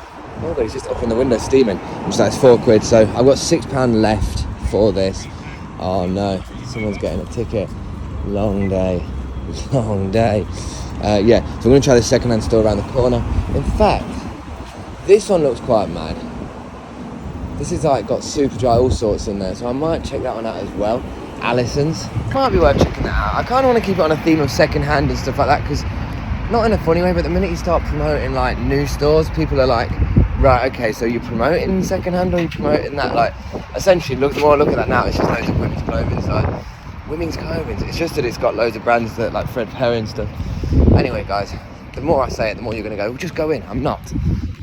oh, but it's just up in the window steaming. I was like, it's £4, so I've got £6 left for this. Oh no, someone's getting a ticket. Long day. Yeah, so I'm going to try this second-hand store around the corner. In fact, this one looks quite mad. This is like got super dry, all sorts in there, so I might check that one out as well. Allison's. Might be worth checking that out. I kind of want to keep it on a theme of second-hand and stuff like that, because not in a funny way, but the minute you start promoting like new stores, people are like, right, okay, so you're promoting second-hand or you're promoting that? Like, essentially, the more I look at that now, it's just loads of women's clothing. It's like, women's clothing. It's just that it's got loads of brands that like Fred Perry and stuff. Anyway, guys, the more I say it, the more you're going to go, well, just go in. I'm not.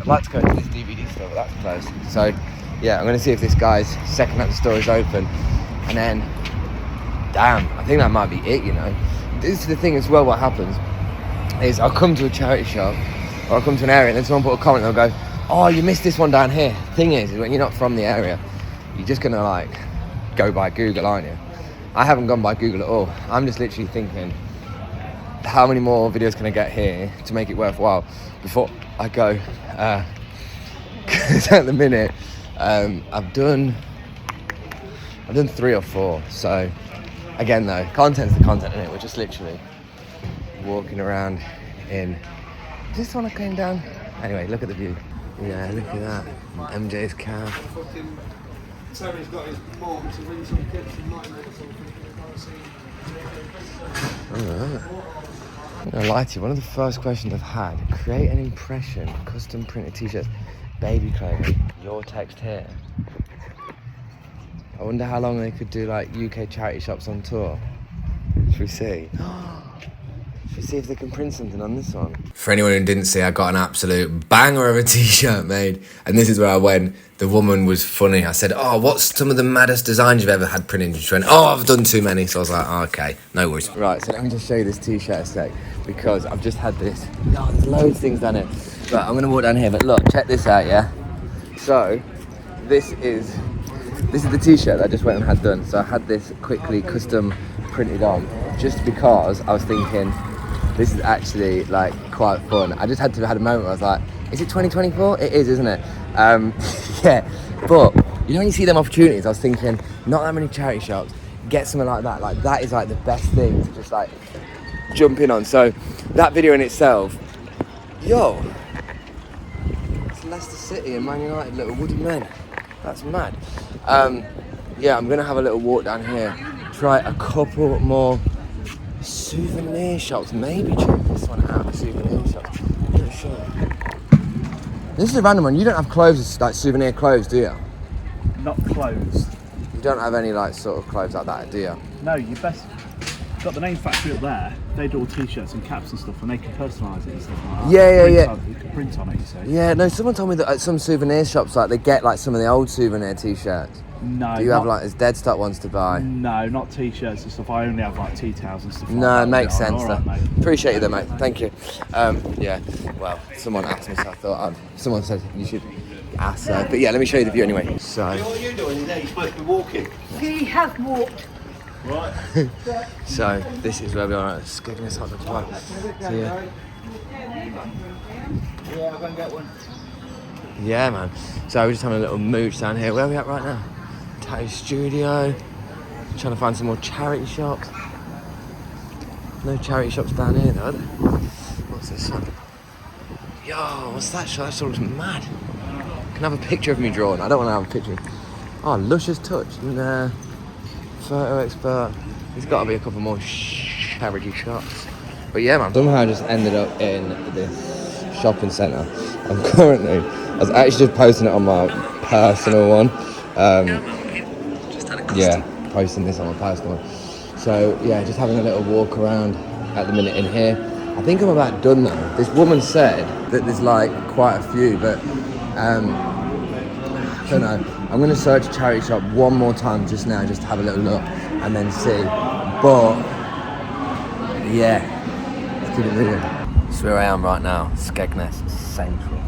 I'd like to go into this DVD store, but that's closed. So, yeah, I'm going to see if this guy's second-hand store is open. And then, damn, I think that might be it, you know. This is the thing as well, what happens is I'll come to a charity shop, or I'll come to an area, and then someone put a comment, and they'll go, oh, you missed this one down here. Thing is when you're not from the area, you're just going to, like, go by Google, aren't you? I haven't gone by Google at all. I'm just literally thinking, how many more videos can I get here to make it worthwhile before I go? Because at the minute, I've done 3 or 4. So again, though, content's the content, isn't it? We're just literally walking around in. Is this one I came down? Anyway, look at the view. Yeah, look at that. MJ's car. Terry's got his mom to ring some kids from Nottingham or something. Alright. I'm gonna lie to you, one of the first questions I've had, create an impression, custom printed t-shirts, baby clothing, your text here. I wonder how long they could do like UK charity shops on tour. Should we see? Should we see if they can print something on this one? For anyone who didn't see, I got an absolute banger of a t-shirt made. And this is where I went. The woman was funny. I said, oh, what's some of the maddest designs you've ever had printed? And she went, oh, I've done too many. So I was like, oh, okay, no worries. Right, so let me just show you this t-shirt a sec. Because I've just had this. Oh, there's loads of things down here. But I'm going to walk down here. But look, check this out, yeah? So, this is the t-shirt that I just went and had done. So I had this quickly custom printed on. Just because I was thinking, this is actually like quite fun. I just had a moment where I was like, is it 2024? It is, isn't it? Yeah, but you know when you see them opportunities, I was thinking, not that many charity shops, get something like that. Like that is like the best thing to just like jump in on. So that video in itself, yo, it's Leicester City and Man United, little wooden men. That's mad. Yeah, I'm gonna have a little walk down here, try a couple more souvenir shops, maybe check this one out, souvenir shops. I'm not sure. This is a random one. You don't have clothes, like souvenir clothes, do you? Not clothes. You don't have any like sort of clothes like that, do you? No, you best. Got the name factory up there. They do all t-shirts and caps and stuff, and they can personalise it and stuff like that. Yeah. You can print on it, you say. Yeah, no. Someone told me that at some souvenir shops, like they get like some of the old souvenir t-shirts. No. Do you have like as dead stock ones to buy? No, not t-shirts and stuff. I only have like tea towels and stuff. Like No, that. it makes sense. All right, mate. Appreciate you, though, mate. Thank you. Yeah. Well, someone asked me, so I thought someone said you should ask. But yeah, let me show you the view anyway. So. What are you doing there? You're supposed to be walking. He has walked. Right. So this is where we are at Skegness Hot Dog Park. So yeah. Yeah, I'm gonna get one. Yeah, man. So we're just having a little mooch down here. Where are we at right now? Tattoo Studio. Trying to find some more charity shops. No charity shops down here though, are there? What's this one? Yo, what's that shop? That shop looks mad. Can I have a picture of me drawn? I don't want to have a picture. Oh, Luscious Touch. Nah. Photo Expert. There's got to be a couple more charity shops. But yeah, man. Somehow I just ended up in this shopping centre. I was actually just posting it on my personal one. Yeah, posting this on my personal one. So yeah, just having a little walk around at the minute in here. I think I'm about done though. This woman said that there's like quite a few, but I don't know. I'm going to search a charity shop one more time just now, just to have a little look and then see. But yeah, let's keep it moving. So where I am right now, Skegness Central.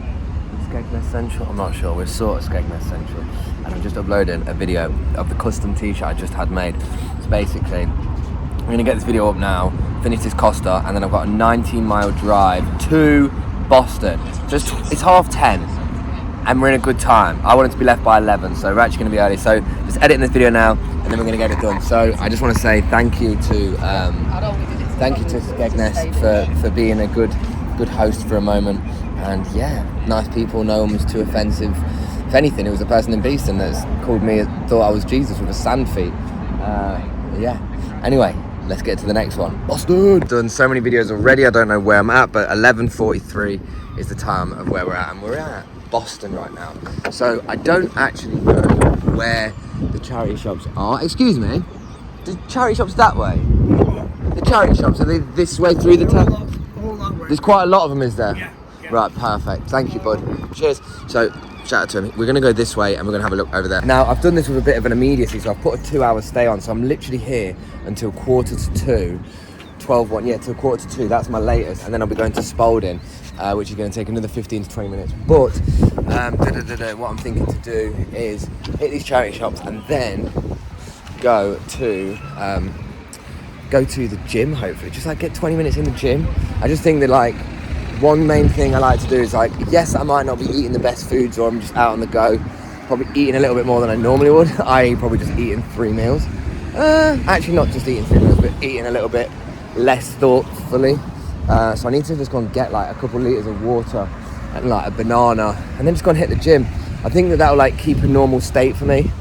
Skegness Central? I'm not sure. We're sort of Skegness Central. And I'm just uploading a video of the custom t-shirt I just had made. So basically, I'm going to get this video up now, finish this Costa, and then I've got a 19-mile drive to Boston. So it's 10:30, and we're in a good time. I wanted to be left by 11, so we're actually going to be early. So just editing this video now, and then we're going to get it done. So I just want to say thank you to Skegness for being a good host for a moment. And yeah, nice people. No one was too offensive. If anything, it was a person in Beeston that's called me, thought I was Jesus with a sand feet. Yeah. Anyway, let's get to the next one. Boston! Done so many videos already, I don't know where I'm at, but 11:43 is the time of where we're at, and we're at Boston right now. So I don't actually know where the charity shops are. Excuse me, the charity shops that way? The charity shops, are they this way through the town? There's quite a lot of them, is there? Yeah. Right, perfect. Thank you, bud. Cheers. So, shout out to him. We're going to go this way and we're going to have a look over there. Now, I've done this with a bit of an immediacy, so I've put a 2-hour stay on, so I'm literally here until 1:45, 12:01, yeah, till 1:45, that's my latest, and then I'll be going to Spalding, which is going to take another 15 to 20 minutes. But, what I'm thinking to do is hit these charity shops and then go to the gym, hopefully. Just like get 20 minutes in the gym. I just think that like, one main thing I like to do is like, yes, I might not be eating the best foods or I'm just out on the go, probably eating a little bit more than I normally would, i.e. probably just eating 3 meals. Actually not just eating 3 meals, but eating a little bit less thoughtfully. So I need to just go and get like a couple of litres of water and like a banana and then just go and hit the gym. I think that will like keep a normal state for me.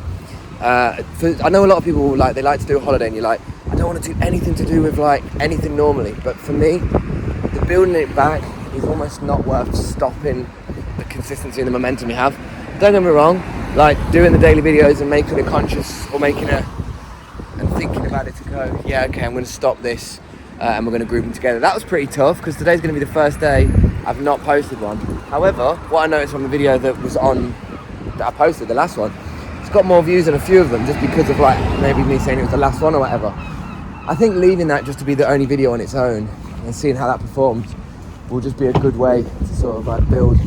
I know a lot of people like, they like to do a holiday and you're like, I don't want to do anything to do with like anything normally, but for me, the building it back is almost not worth stopping the consistency and the momentum you have. Don't get me wrong, like doing the daily videos and making a conscious or and thinking about it to go, yeah, okay, I'm going to stop this and we're going to group them together. That was pretty tough because today's going to be the first day I've not posted one. However, what I noticed from the video that I posted, the last one, it's got more views than a few of them just because of like maybe me saying it was the last one or whatever. I think leaving that just to be the only video on its own and seeing how that performs will just be a good way to sort of like build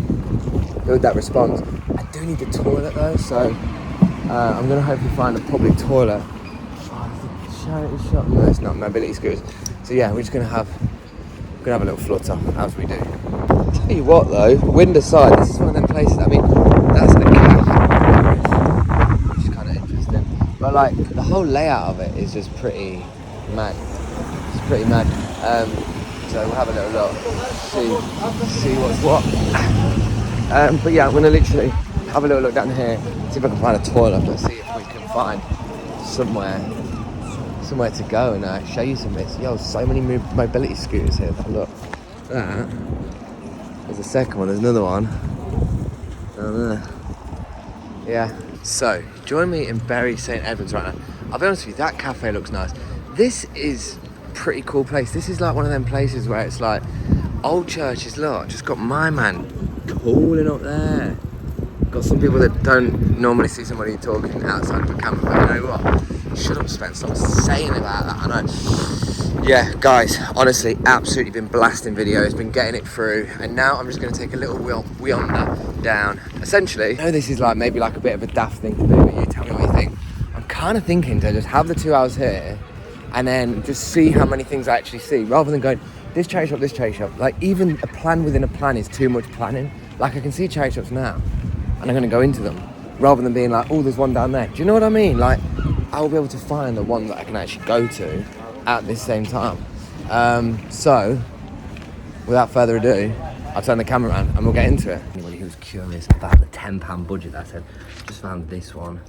that response. I do need the toilet though, so I'm going to hopefully find a public toilet. Oh, the charity shop. No, it's not. Mobility scooters. So yeah, we're just going to have a little flutter as we do. Tell you what though, wind aside, this is one of them places. I mean, that's the cafe, which is kind of interesting. But like the whole layout of it is just pretty mad. It's pretty mad. So we'll have a little look, see what's what. But yeah, I'm gonna literally have a little look down here, see if I can find a toilet. Let's see if we can find somewhere to go and show you some of this. Yo, so many mobility scooters here. Look, that. There's a second one. There's another one. Yeah. So join me in Bury St Edmunds right now. I'll be honest with you, that cafe looks nice. This is a pretty cool place. This is like one of them places where it's like old churches. Look, just got my man cooling up there. Got some people that don't normally see somebody talking outside of a camera, but you know what? Shut up, Spence. Stop saying about that. I know. Yeah, guys, honestly, absolutely been blasting videos, been getting it through, and now I'm just going to take a little wander down. Essentially, I know this is like maybe like a bit of a daft thing to do, but you tell me what you think. I'm kind of thinking to just have the 2 hours here and then just see how many things I actually see, rather than going this charity shop. Like even a plan within a plan is too much planning. Like I can see charity shops now and I'm going to go into them rather than being like, oh, there's one down there. Do you know what I mean? Like I'll be able to find the one that I can actually go to at this same time. So without further ado, I'll turn the camera around and we'll get into it. Anybody who's curious about the £10 budget that I said, just found this one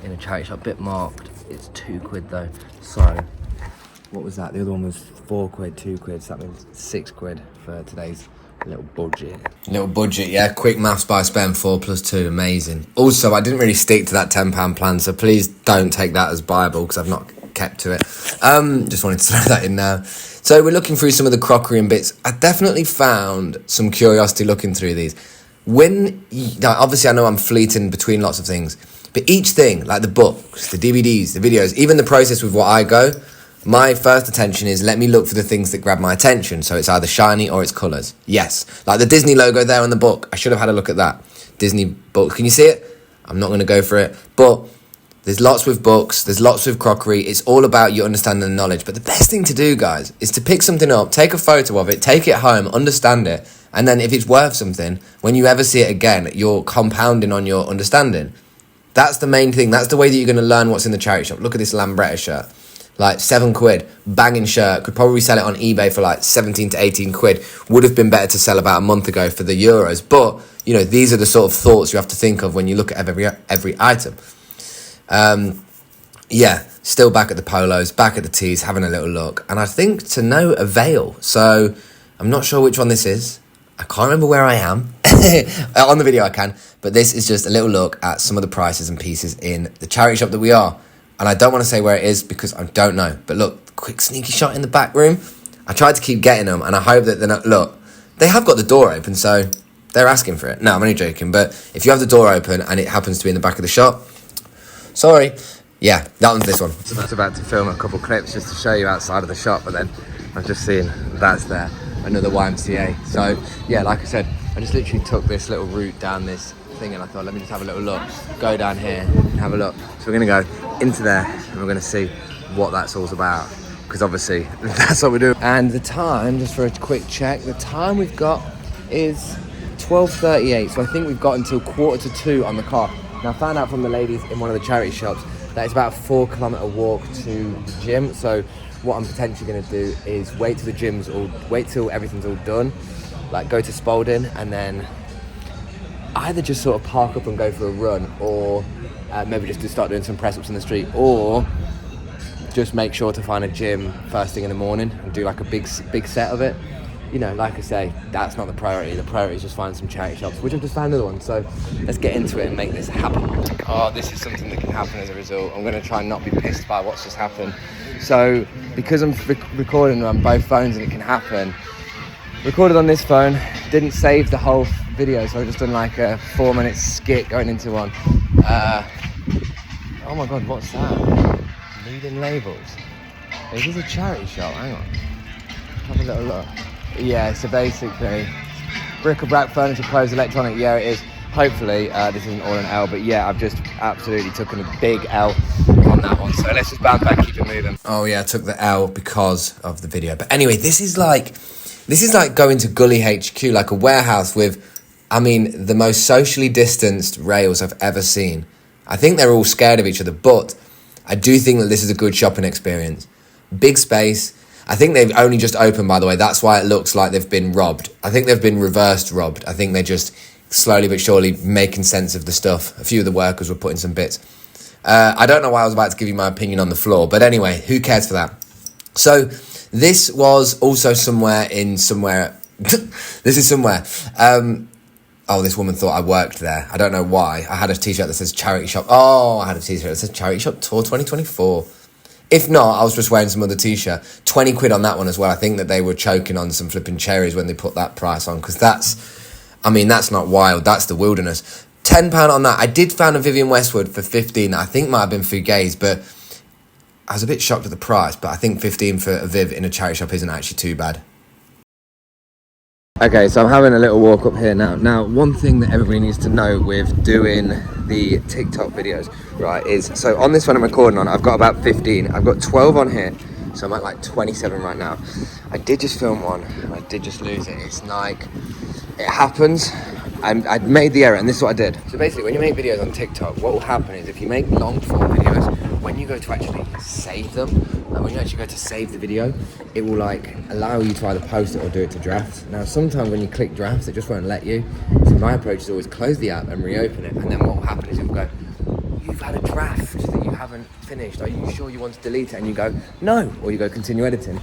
in a charity shop, bit marked. It's £2 though. So what was that? The other one was £4, £2, so that means £6 for today's little budget. Yeah, quick maths by spend 4 + 2, amazing. Also, I didn't really stick to that £10 plan, so please don't take that as Bible because I've not kept to it. Just wanted to throw that in now. So we're looking through some of the crockery and bits. I definitely found some curiosity looking through these. Obviously I know I'm fleeting between lots of things, but each thing, like the books, the DVDs, the videos, even the process with what I go, my first attention is let me look for the things that grab my attention. So it's either shiny or it's colours. Yes, like the Disney logo there on the book. I should have had a look at that. Disney book. Can you see it? I'm not going to go for it. But there's lots with books. There's lots with crockery. It's all about your understanding and knowledge. But the best thing to do, guys, is to pick something up, take a photo of it, take it home, understand it. And then if it's worth something, when you ever see it again, you're compounding on your understanding. That's the main thing. That's the way that you're going to learn what's in the charity shop. Look at this Lambretta shirt. Like £7, banging shirt. Could probably sell it on eBay for like 17 to 18 quid. Would have been better to sell about a month ago for the euros. But, you know, these are the sort of thoughts you have to think of when you look at every item. Yeah, still back at the polos, back at the tees, having a little look. And I think to no avail. So I'm not sure which one this is. I can't remember where I am. On the video I can. But this is just a little look at some of the prices and pieces in the charity shop that we are. And I don't want to say where it is because I don't know. But look, quick sneaky shot in the back room. I tried to keep getting them and I hope that they're not... Look, they have got the door open, so they're asking for it. No, I'm only joking. But if you have the door open and it happens to be in the back of the shop, sorry. Yeah, that one's this one. I was about to film a couple clips just to show you outside of the shop, but then I've just seen that's there. Another YMCA. So, yeah, like I said, I just literally took this little route down this thing and I thought, let me just have a little look. Go down here and have a look. So we're going to go into there and we're going to see what that's all about. Because obviously, that's what we do. And the time, just for a quick check, the time we've got is 12:38. So I think we've got until 1:45 on the car. Now I found out from the ladies in one of the charity shops that it's about a 4-kilometre walk to the gym. So what I'm potentially going to do is wait till everything's all done. Like go to Spalding and then either just sort of park up and go for a run, or maybe just to start doing some press ups in the street, or just make sure to find a gym first thing in the morning and do like a big set of it. you know, like I say, that's not the priority. The priority is just find some charity shops, which I've just found another one. So let's get into it and make this happen. Oh, this is something that can happen as a result. I'm going to try and not be pissed by what's just happened. So because I'm recording on both phones and it can happen, recorded on this phone, didn't save the whole video, so I've just done like a 4-minute skit going into one. Oh my god, what's that? Leading labels. Is this a charity shop? Hang on. Have a little look. Yeah, so basically, bric-a-brac, furniture, clothes, electronic. Yeah, it is. Hopefully, this isn't all an L, but yeah, I've just absolutely taken a big L on that one. So let's just bounce back, keep it moving. Oh yeah, I took the L because of the video. But anyway, this is like going to Gully HQ, like a warehouse with, I mean, the most socially distanced rails I've ever seen. I think they're all scared of each other, but I do think that this is a good shopping experience. Big space. I think they've only just opened, by the way. That's why it looks like they've been robbed. I think they've been reversed robbed. I think they're just slowly but surely making sense of the stuff. A few of the workers were putting some bits. I don't know why I was about to give you my opinion on the floor, but anyway, who cares for that? So this was also somewhere. This is somewhere. Oh, this woman thought I worked there. I don't know why. I had a t-shirt that says charity shop. Oh, I had a t-shirt that says charity shop tour 2024. If not, I was just wearing some other t-shirt. 20 quid on that one as well. I think that they were choking on some flipping cherries when they put that price on, because that's not wild. That's the wilderness. £10 on that. I did find a Vivienne Westwood for 15. I think might have been Fugaze, but I was a bit shocked at the price. But I think 15 for a Viv in a charity shop isn't actually too bad. Okay, so I'm having a little walk up here now. Now, one thing that everybody needs to know with doing the TikTok videos, right, is, so on this one I'm recording on, I've got about 15. I've got 12 on here, so I'm at like 27 right now. I did just film one, and I did just lose it. It's like, it happens. I made the error, and this is what I did. So basically, when you make videos on TikTok, what will happen is if you make long form videos, when you go to actually save them, and when you actually go to save the video, it will like allow you to either post it or do it to drafts. Now, sometimes when you click drafts, it just won't let you. So my approach is always close the app and reopen it, and then what will happen is it will go, you've had a draft that you haven't finished. Are you sure you want to delete it? And you go, no, or you go continue editing.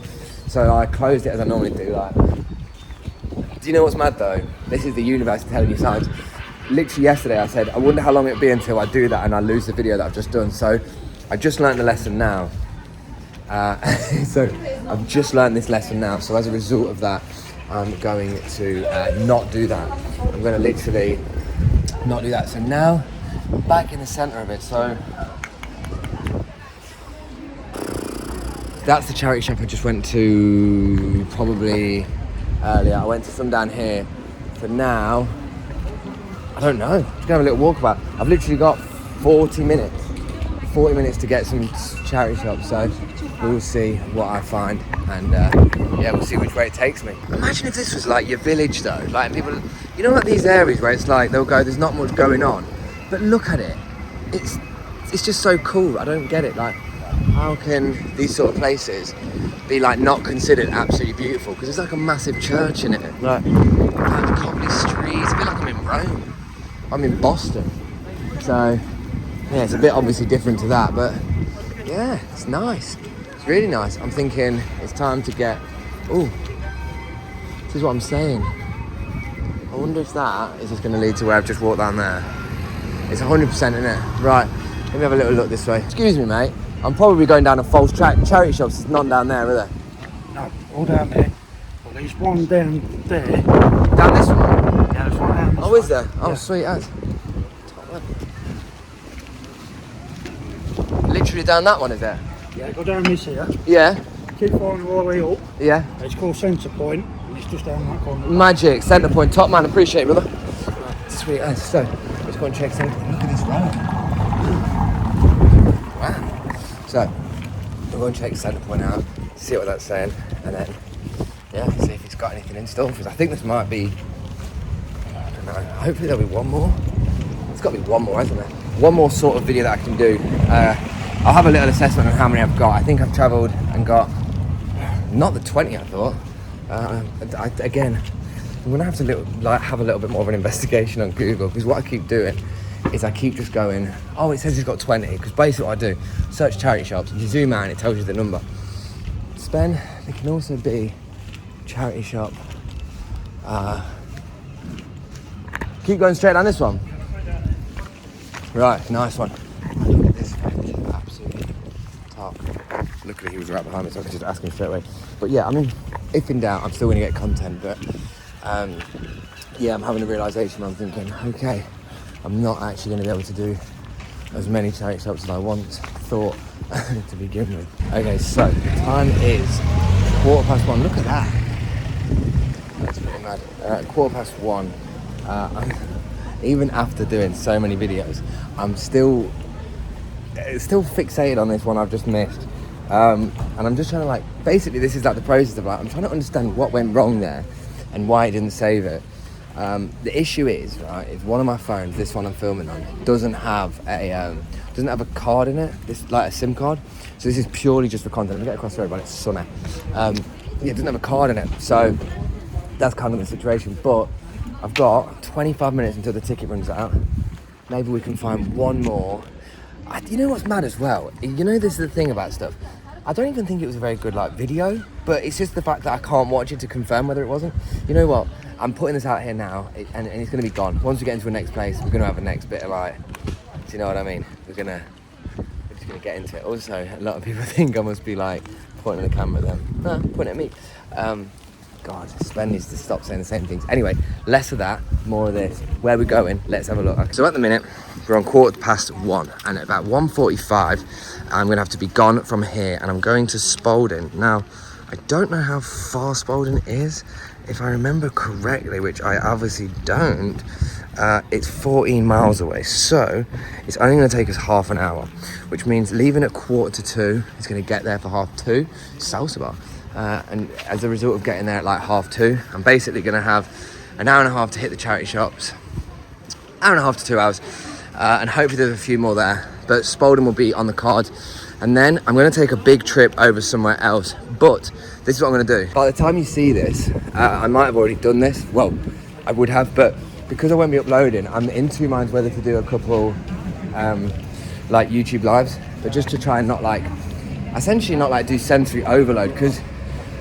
So I closed it as I normally do, like. Do you know what's mad though? This is the universe telling you signs. Literally yesterday I said, I wonder how long it'll be until I do that and I lose the video that I've just done. So I just learned the lesson now. So I've just learned this lesson now. So as a result of that, I'm going to not do that. I'm going to literally not do that. So now I'm back in the center of it. So that's the charity shop I just went to probably earlier. I went to some down here. For now, I don't know. I'm just gonna have a little walk about. I've literally got 40 minutes to get some charity shops, so we'll see what I find, and yeah, we'll see which way it takes me. Imagine if this was like your village though, like people, you know, like these areas where it's like they'll go, there's not much going on, but look at it, it's just so cool. I don't get it, like how can these sort of places be like not considered absolutely beautiful? Because there's like a massive church in it, like Copley Streets. I feel like I'm in Rome. I'm in Boston. So yeah, it's a bit obviously different to that, but yeah, it's nice. It's really nice. I'm thinking it's time to get. Oh, this is what I'm saying. I wonder if that is just going to lead to where I've just walked down there. It's 100%, isn't it? Right. Let me have a little look this way. Excuse me, mate. I'm probably going down a false track. Charity shops, there's none down there, are there? No, all down there. Well, there's one down there. Down this one? Yeah, there's one down this Oh, way. is there? Oh, Yeah. sweet as. Literally down that one, is there? Yeah, go down this here. Yeah. Keep following all the way up. Yeah. It's called Centre Point, and it's just down that corner. Magic. Centre point. Top man. Appreciate it, brother. Sweet as. So, let's go and check Centre Point. Look at this road. Wow. So, we'll go and check Centre Point out, see what that's saying, and then, yeah, see if it's got anything in store for us. I think this might be, I don't know, hopefully there'll be one more. It's got to be one more, hasn't there? One more sort of video that I can do. I'll have a little assessment on how many I've got. I think I've travelled and got, not the 20 I thought. Again, I'm going to have to have a little bit more of an investigation on Google, because what I keep doing is I keep just going, oh, it says it's got 20, because basically what I do, search charity shops, you zoom out and it tells you the number. Spend, they can also be charity shop Keep going straight down this one. Right, nice one. Look at this guy, absolutely top. Luckily he was right behind me, so I could just ask him straight away. But yeah, I mean, if in doubt, I'm still going to get content. But yeah, I'm having a realisation where I'm thinking, okay, I'm not actually going to be able to do as many charity shops as I once thought to begin with. Okay, so the time is 1:15. Look at that. That's pretty mad. 1:15. Even after doing so many videos, I'm still fixated on this one I've just missed. And I'm just trying to like, basically this is like the process of like, I'm trying to understand what went wrong there and why it didn't save it. The issue is, right, is one of my phones, this one I'm filming on, doesn't have a card in it, this like a SIM card. So this is purely just for content. Let me get across the road, but it's sunny. Yeah, it doesn't have a card in it. So that's kind of the situation. But I've got 25 minutes until the ticket runs out. Maybe we can find one more. You know what's mad as well? You know, this is the thing about stuff. I don't even think it was a very good like video, but it's just the fact that I can't watch it to confirm whether it wasn't. You know what? I'm putting this out here now, and it's going to be gone. Once we get into the next place, we're going to have a next bit of like, do you know what I mean? We're just going to get into it. Also, a lot of people think I must be like pointing at the camera at them. No, pointing at me. God, Sven needs to stop saying the same things. Anyway, less of that, more of this. Where we're going, let's have a look. Okay, so at the minute, we're on 1:15, and at about 1:45, I'm gonna have to be gone from here, and I'm going to Spalding. Now, I don't know how far Spalding is. If I remember correctly, which I obviously don't, it's 14 miles away. So it's only gonna take us half an hour, which means leaving at 1:45, it's gonna get there for 1:30, salsa bar. And as a result of getting there at like 2:30, I'm basically going to have an hour and a half to hit the charity shops, hour and a half to 2 hours, and hopefully there's a few more there. But Spalding will be on the card, and then I'm going to take a big trip over somewhere else. But this is what I'm going to do. By the time you see this, I might have already done this. Well, I would have, but because I won't be uploading, I'm in two minds whether to do a couple like YouTube lives, but just to try and not like, essentially not like do sensory overload, because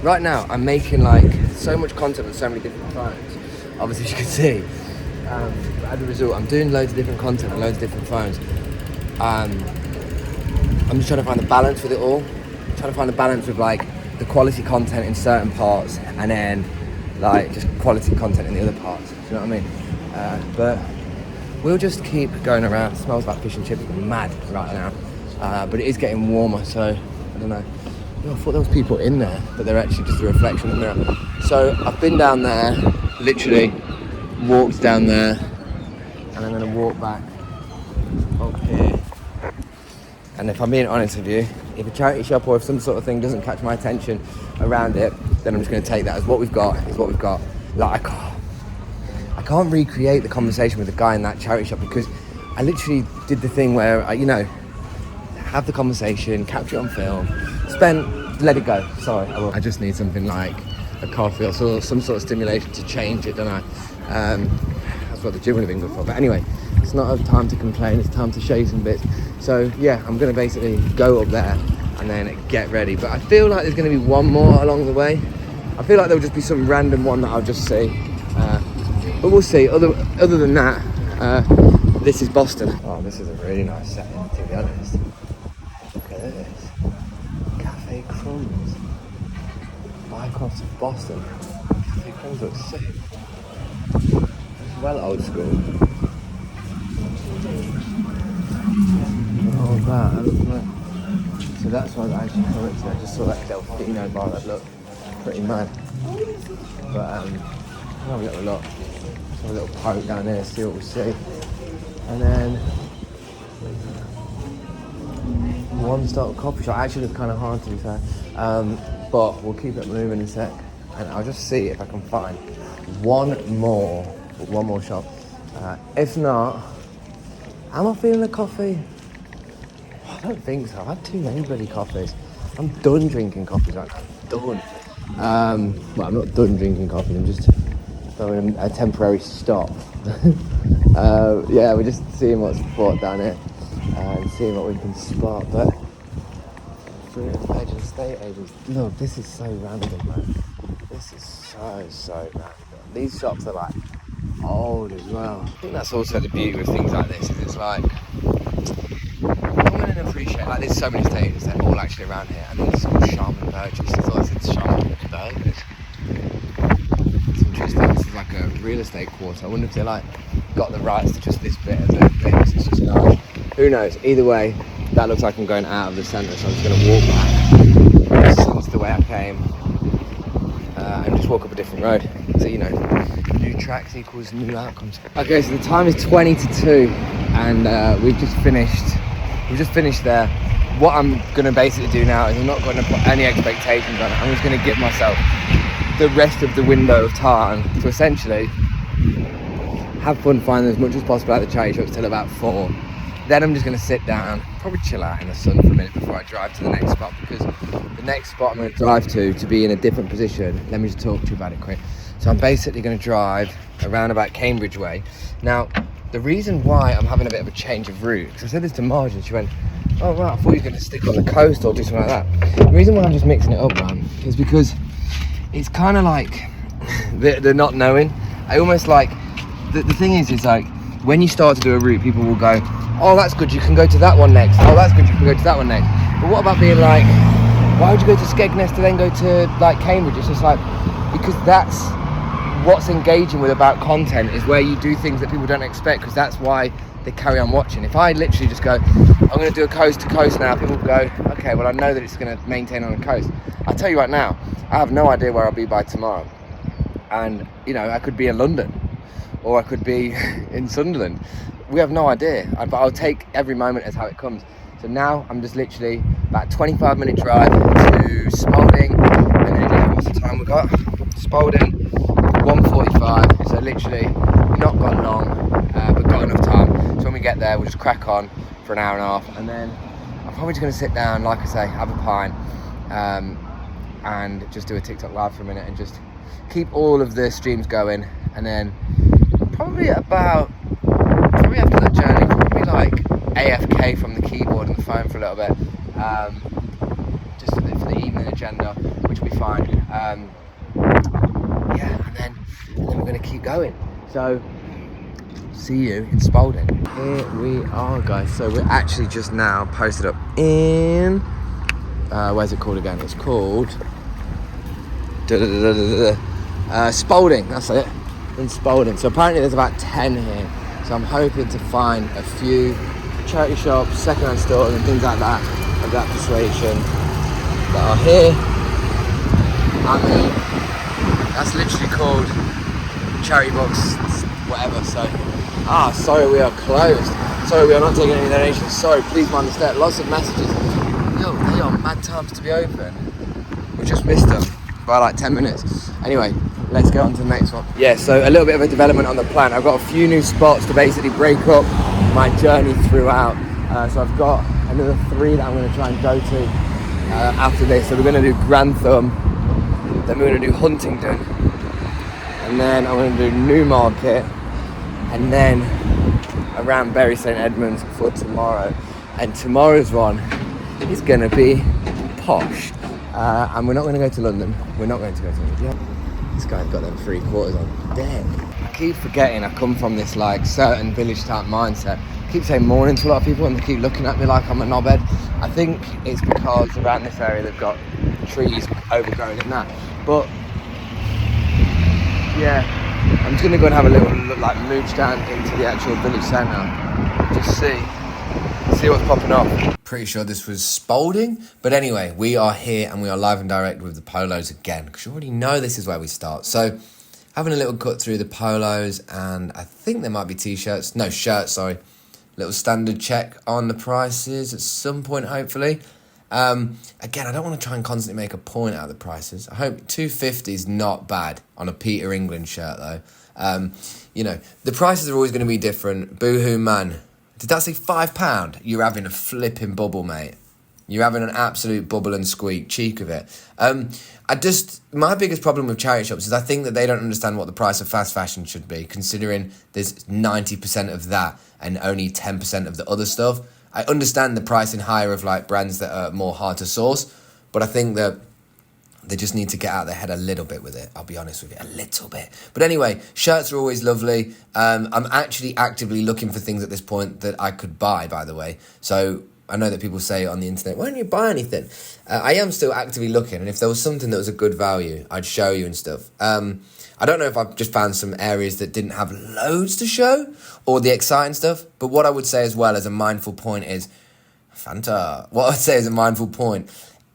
right now I'm making like so much content on so many different phones, obviously, as you can see. As a result, I'm doing loads of different content on loads of different phones. I'm just trying to find the balance with it all. I'm trying to find the balance with like the quality content in certain parts, and then like just quality content in the other parts. Do you know what I mean? But we'll just keep going around. It smells like fish and chips mad right now. But it is getting warmer, so I don't know. I thought there was people in there, but they're actually just a reflection of the mirror. So I've been down there, literally walked down there, and I'm going to walk back up here. And if I'm being honest with you, if a charity shop or if some sort of thing doesn't catch my attention around it, then I'm just going to take that as what we've got is what we've got. Like, I can't recreate the conversation with the guy in that charity shop, because I literally did the thing where I, you know, have the conversation, capture it on film, let it go. Sorry, I just need something like a coffee or some sort of stimulation to change it, don't I? That's what the gym would have been good for. But anyway, it's not a time to complain, it's time to show you some bits. So yeah, I'm gonna basically go up there and then get ready. But I feel like there's gonna be one more along the way. I feel like there'll just be some random one that I'll just see. But we'll see. Other than that, this is Boston. Oh, this is a really nice setting, to be honest. Look at this. Cafe Crumbs. Bycross of Boston. Cafe Crumbs looks sick. It's well old school. Oh, that. So that's why I actually went to. I just saw that Delfino bar that looked pretty mad. But I'll have a little look. Have a little poke down there, see what we see. And then one stop coffee shop. Actually looks kind of hard, to be fair. But we'll keep it moving in a sec. And I'll just see if I can find one more shop. If not, am I feeling a coffee? I don't think so. I've had too many bloody coffees. I'm done drinking coffees, right? Done. Well, I'm not done drinking coffee. I'm just throwing a temporary stop. Yeah, we're just seeing what's bought down here and seeing what we can spot. But fruit and veg estate agents. Look, this is so random, man. This is so random. these shops are like old as well. I think that's also the beauty of things like this, is it's like, I'm going to appreciate, like there's so many estate agents, they're all actually around here. I think it's called Sharman Burgess. I thought I said Sharman Burgess. It's interesting, this is like a real estate quarter. I wonder if they like got the rights to just this bit as a bit. It's just nice. Who knows? Either way, that looks like I'm going out of the centre, so I'm just going to walk back since the way I came and just walk up a different road. So, you know, new tracks equals new outcomes. Okay, so the time is 20 to 2 and we've just finished there. What I'm going to basically do now is I'm not going to put any expectations on it. I'm just going to give myself the rest of the window of time to essentially have fun, find as much as possible at the charity shops till about 4. Then I'm just going to sit down, probably chill out in the sun for a minute before I drive to the next spot, because the next spot I'm going to drive to be in a different position. Let me just talk to you about it quick. So I'm basically going to drive around about Cambridge way. Now, the reason why I'm having a bit of a change of route, because I said this to Marge, she went, oh right, I thought you were going to stick on the coast or do something like that. The reason why I'm just mixing it up, man, is because it's kind of like the not knowing. I almost like, the thing is like, when you start to do a route, people will go, oh, that's good, you can go to that one next. Oh, that's good, you can go to that one next. But what about being like, why would you go to Skegness to then go to like Cambridge? It's just like, because that's what's engaging with about content, is where you do things that people don't expect, because that's why they carry on watching. If I literally just go, I'm going to do a coast to coast now, people will go, okay, well I know that it's going to maintain on a coast. I'll tell you right now, I have no idea where I'll be by tomorrow. And, you know, I could be in London or I could be in Sunderland. We have no idea, but I'll take every moment as how it comes. So now I'm just literally about a 25-minute drive to Spalding, and then what's the time we got? Spalding, 1:45. So literally not got long, but got enough time. So when we get there, we'll just crack on for an hour and a half, and then I'm probably just going to sit down, like I say, have a pint, and just do a TikTok live for a minute and just keep all of the streams going, and then probably after that journey, probably like AFK from the keyboard and the phone for a little bit, just for the evening agenda, which will be fine. Yeah, and then we're going to keep going. So, see you in Spalding. Here we are, guys. So we're actually just now posted up in, where's it called again? It's called Spalding, that's it, in Spalding. So apparently there's about 10 here. So I'm hoping to find a few charity shops, second-hand stores and things like that, of that persuasion that are here. I mean, that's literally called charity box, whatever. So, sorry, we are closed. Sorry, we are not taking any donations. Sorry, please mind the step. Lots of messages. Yo, they are mad times to be open. We just missed them by like 10 minutes. Anyway, let's get on to the next one. Yeah, so a little bit of a development on the plan. I've got a few new spots to basically break up my journey throughout. So I've got another 3 that I'm going to try and go to after this. So we're going to do Grantham, then we're going to do Huntingdon, and then I'm going to do Newmarket, and then around Bury St Edmunds for tomorrow. And tomorrow's one is going to be posh. And we're not going to go to London. We're not going to go to London. Yeah. This guy's got them 3/4 on deck. I keep forgetting I come from this like certain village type mindset. I keep saying morning to a lot of people and they keep looking at me like I'm a knobhead. I think it's because around this area they've got trees overgrown and that. But yeah, I'm just going to go and have a little look, like mooch down into the actual village centre. Just see what's popping up. Pretty sure this was Spalding, but anyway, we are here and we are live and direct with the polos again, because you already know this is where we start. So having a little cut through the polos, and I think there might be t-shirts, no, shirts, sorry. Little standard check on the prices at some point, hopefully. Again, I don't want to try and constantly make a point out of the prices. I hope $2.50 is not bad on a Peter England shirt though. You know, the prices are always going to be different. Boohoo man. Did that say £5? You're having a flipping bubble, mate. You're having an absolute bubble and squeak, cheek of it. My biggest problem with charity shops is I think that they don't understand what the price of fast fashion should be, considering there's 90% of that and only 10% of the other stuff. I understand the pricing higher of like brands that are more hard to source, but I think that They just need to get out of their head a little bit with it. I'll be honest with you, a little bit. But anyway, shirts are always lovely. I'm actually actively looking for things at this point that I could buy, by the way. So I know that people say on the internet, why don't you buy anything? I am still actively looking, and if there was something that was a good value, I'd show you and stuff. I don't know if I've just found some areas that didn't have loads to show, or the exciting stuff, but what I would say as well as a mindful point is, Fanta, what I would say as a mindful point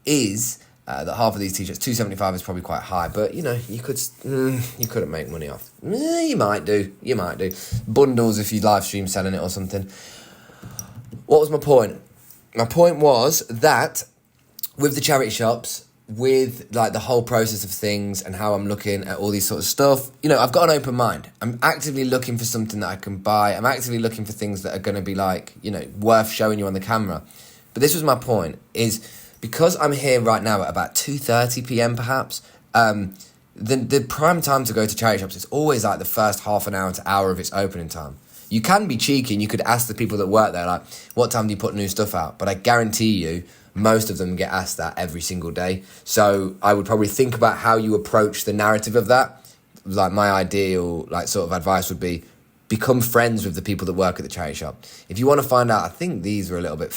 is that half of these t-shirts, $2.75 is probably quite high, but you know, you couldn't make money off. You might do. Bundles if you live stream selling it or something. What was my point? My point was that with the charity shops, with like the whole process of things and how I'm looking at all these sort of stuff, you know, I've got an open mind. I'm actively looking for something that I can buy. I'm actively looking for things that are going to be like, you know, worth showing you on the camera. But this was my point, is because I'm here right now at about 2:30 p.m. perhaps, the prime time to go to charity shops is always like the first half an hour to hour of its opening time. You can be cheeky and you could ask the people that work there, like, what time do you put new stuff out? But I guarantee you, most of them get asked that every single day. So I would probably think about how you approach the narrative of that. Like my ideal like sort of advice would be, become friends with the people that work at the charity shop. If you want to find out, I think these were a little bit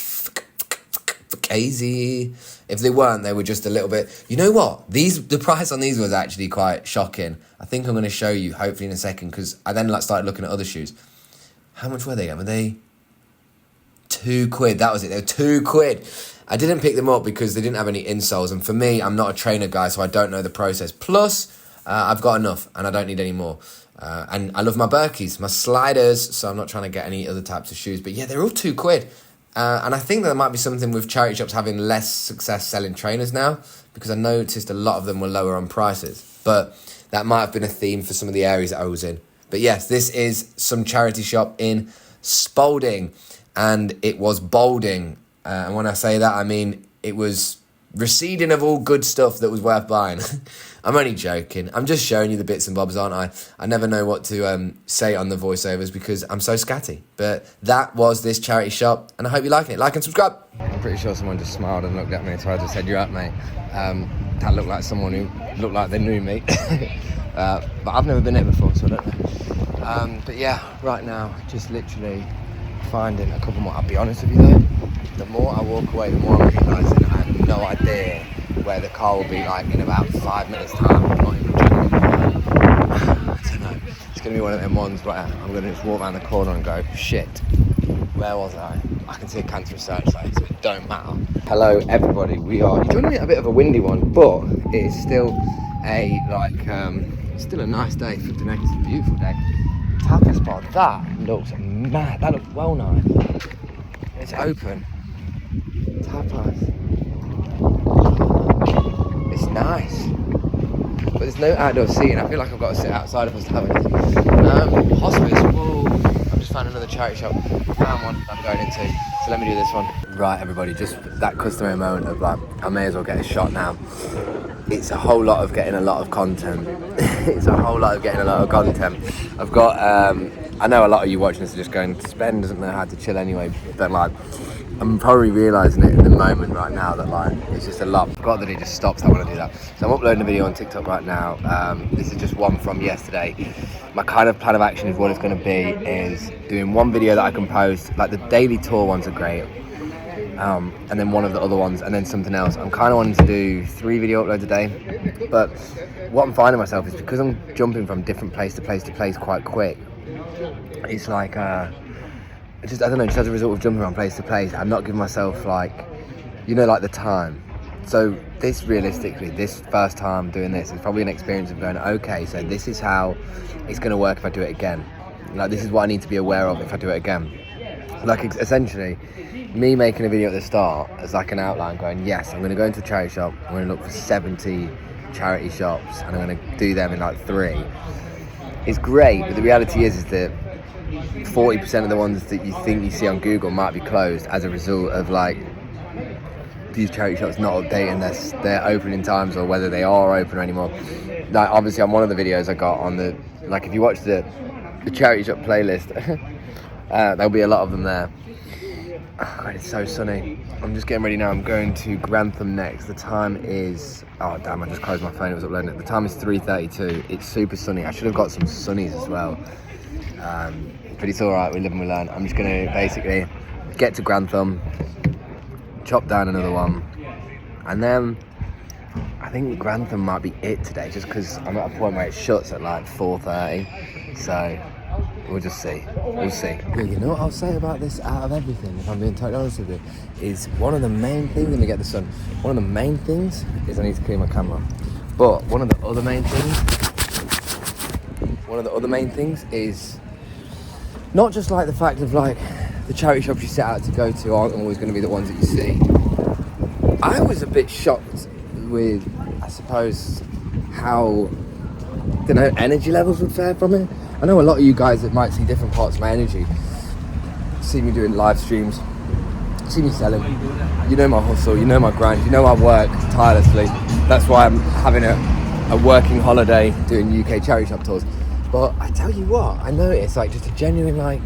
crazy. If they weren't, they were just a little bit, you know what? The price on these was actually quite shocking. I think I'm going to show you hopefully in a second, because I then like started looking at other shoes. How much were they? Were they £2? That was it. They were £2. I didn't pick them up because they didn't have any insoles. And for me, I'm not a trainer guy, so I don't know the process. Plus, I've got enough and I don't need any more. And I love my Birkies, my sliders, so I'm not trying to get any other types of shoes. But yeah, they're all £2. And I think that there might be something with charity shops having less success selling trainers now, because I noticed a lot of them were lower on prices. But that might have been a theme for some of the areas that I was in. But yes, this is some charity shop in Spalding, and it was bolding. And when I say that, I mean it was receding of all good stuff that was worth buying. I'm only joking. I'm just showing you the bits and bobs, aren't I? I never know what to say on the voiceovers because I'm so scatty. But that was this charity shop, and I hope you're liking it. Like and subscribe. I'm pretty sure someone just smiled and looked at me, so I just said, "You're up, mate." That looked like someone who looked like they knew me. But I've never been here before, so I don't know. But yeah, right now, just literally finding a couple more. I'll be honest with you though, the more I walk away, the more I'm realising I have no idea where the car will be like in about 5 minutes time. I'm not even joking. I don't know. It's going to be one of them ones where I'm going to just walk around the corner and go, shit, where was I? I can see a cancer research site, so it don't matter. Hello everybody, you're joining me at a bit of a windy one, but it is still still a nice day for tonight. It's a beautiful day. Tapas spot, that looks mad. That looks well nice. It's open. Tapas. It's nice. But there's no outdoor seating. I feel like I've got to sit outside if I was to have anything. Hospice, whoa. I've just found another charity shop. Found one that I'm going into. So let me do this one. Right, everybody, just that customary moment of like, I may as well get a shot now. It's a whole lot of getting a lot of content. I've got, I know a lot of you watching this are just going, Spen doesn't know how to chill anyway, but like, I'm probably realising it in the moment right now that like, it's just a lot. I forgot that it just stops that when I do that. So I'm uploading a video on TikTok right now. This is just one from yesterday. My kind of plan of action is what it's going to be is doing one video that I can post, like the daily tour ones are great. And then one of the other ones, and then something else. I'm kind of wanting to do 3 video uploads a day, but what I'm finding myself is because I'm jumping from different place to place to place quite quick, it's like, just, I don't know, just as a result of jumping from place to place, I'm not giving myself like, you know, like the time. So this realistically, this first time doing this is probably an experience of going, okay, so this is how it's going to work if I do it again. Like this is what I need to be aware of if I do it again. Like essentially, me making a video at the start as like an outline going, yes, I'm going to go into a charity shop, I'm going to look for 70 charity shops and I'm going to do them in like 3. It's great, but the reality is that 40% of the ones that you think you see on Google might be closed as a result of like these charity shops not updating their opening times or whether they are open anymore. Like obviously on one of the videos I got on the, like if you watch the charity shop playlist, there'll be a lot of them there. Oh God, it's so sunny. I'm just getting ready now. I'm going to Grantham next. The time is, oh damn, I just closed my phone, it was uploading it. The time is 3:32. It's super sunny. I should have got some sunnies as well. But it's all right, we live and we learn. I'm just gonna basically get to Grantham, chop down another one, and then I think Grantham might be it today, just because I'm at a point where it shuts at like 4:30. So we'll just see. We'll see. Yeah, you know what I'll say about this out of everything, if I'm being totally honest with you, is one of the main things, let me get the sun, one of the main things is I need to clean my camera. But one of the other main things is not just like the fact of like the charity shops you set out to go to aren't always going to be the ones that you see. I was a bit shocked with, I suppose, how, I don't know, energy levels would fare from it. I know a lot of you guys that might see different parts of my energy, see me doing live streams, see me selling, you know my hustle, you know my grind, you know I work tirelessly. That's why I'm having a working holiday doing UK charity shop tours. But I tell you what, I noticed like just a genuine like,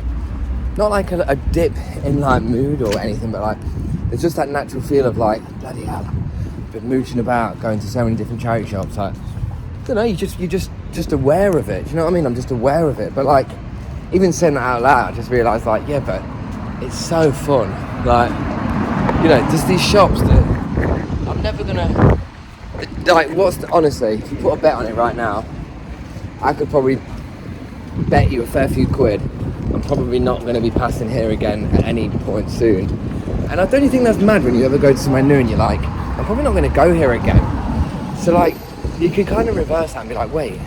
not like a dip in like mood or anything, but like there's just that natural feel of like, bloody hell, I've been mooching about, going to so many different charity shops, like, I don't know, you're just aware of it. Do you know what I mean? I'm just aware of it. But like, even saying that out loud, I just realised like, yeah, but it's so fun. Like, you know, there's these shops that I'm never gonna, like, honestly, if you put a bet on it right now, I could probably bet you a fair few quid I'm probably not going to be passing here again at any point soon. And I don't think that's mad when you ever go to somewhere new and you're like, I'm probably not going to go here again. So like, you can kind of reverse that and be like, wait,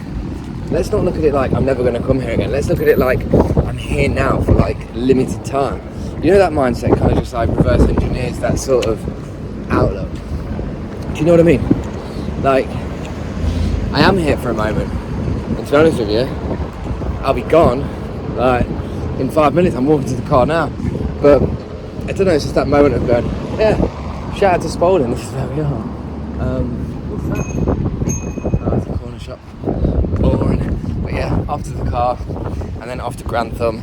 let's not look at it like I'm never going to come here again. Let's look at it like I'm here now for like limited time. You know, that mindset kind of just like reverse engineers that sort of outlook. Do you know what I mean? Like, I am here for a moment. And to be honest with you, I'll be gone like in 5 minutes. I'm walking to the car now. But I don't know, it's just that moment of going, yeah, shout out to Spalding, this is where we are. What's that? Oh, it's a corner shop. Boring. But yeah, off to the car and then off to Grantham.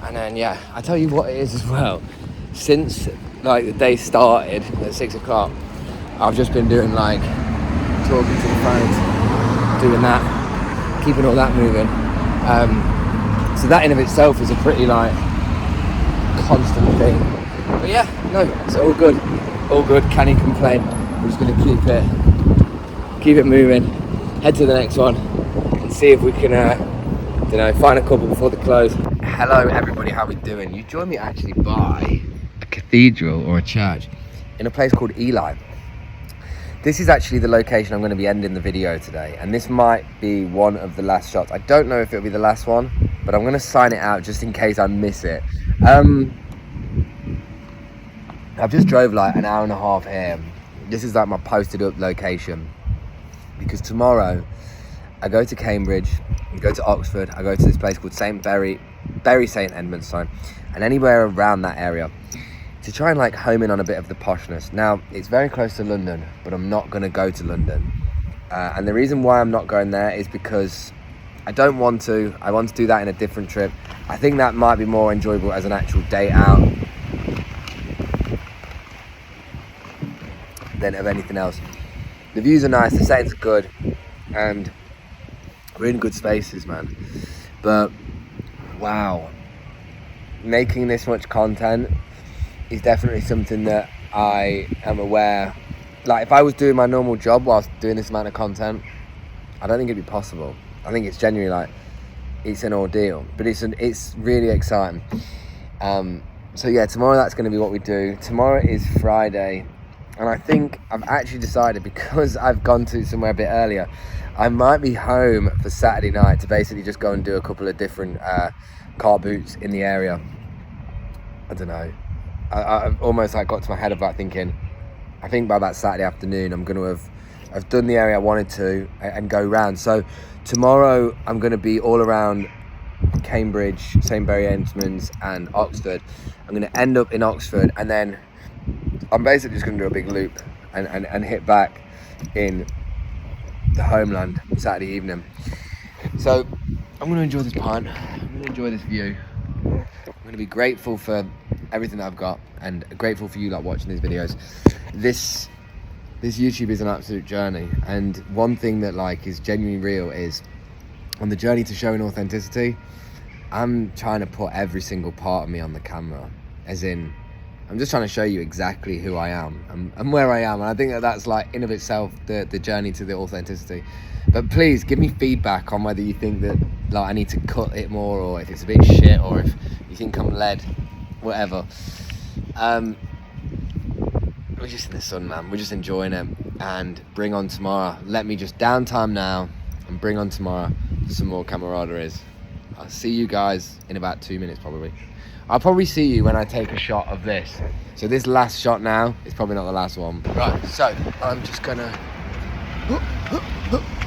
And then yeah, I tell you what it is as well. Since like the day started at 6 o'clock, I've just been doing like talking to the phones, doing that, keeping all that moving. So that in of itself is a pretty like constant thing. But yeah, no, it's all good. All good, can you complain? We're just gonna keep it moving, head to the next one and see if we can find a couple before the close. Hello everybody, how we doing? You joined me actually by a cathedral or a church in a place called Ely. This is actually the location I'm going to be ending the video today, and this might be one of the last shots. I don't know if it'll be the last one, but I'm going to sign it out just in case I miss it. I've just drove like an hour and a half here. This is like my posted up location, because tomorrow I go to Cambridge, I go to Oxford, I go to this place called Bury St Edmunds, sorry, and anywhere around that area, to try and like home in on a bit of the poshness. Now, it's very close to London, but I'm not going to go to London. And the reason why I'm not going there is because I don't want to. I want to do that in a different trip. I think that might be more enjoyable as an actual day out than of anything else. The views are nice, the settings are good, and we're in good spaces, man. But wow, making this much content is definitely something that I am aware, like if I was doing my normal job whilst doing this amount of content, I don't think it'd be possible. I think it's genuinely like, it's an ordeal, but it's really exciting. So yeah, tomorrow that's going to be what we do. Tomorrow is Friday, and I think I've actually decided, because I've gone to somewhere a bit earlier, I might be home for Saturday night to basically just go and do a couple of different car boots in the area. I don't know. I've almost like got to my head about thinking, I think by that Saturday afternoon I'm going to have done the area I wanted to and go round. So tomorrow I'm going to be all around Cambridge, St Bury Edmunds and Oxford. I'm going to end up in Oxford, and then I'm basically just going to do a big loop and hit back in the homeland Saturday evening. So I'm going to enjoy this pint, I'm going to enjoy this view, I'm going to be grateful for everything that I've got, and grateful for you like watching these videos. This YouTube is an absolute journey, and one thing that like is genuinely real is on the journey to showing authenticity, I'm trying to put every single part of me on the camera, as in I'm just trying to show you exactly who I am and where I am, and I think that that's like in of itself the journey to the authenticity. But please give me feedback on whether you think that like I need to cut it more, or if it's a bit shit, or if you think I'm led, whatever. We're just in the sun, man. We're just enjoying it, and bring on tomorrow. Let me just downtime now and bring on tomorrow some more camaraderies. I'll see you guys in about 2 minutes probably. I'll probably see you when I take a shot of this. So this last shot now is probably not the last one. Right, so I'm just gonna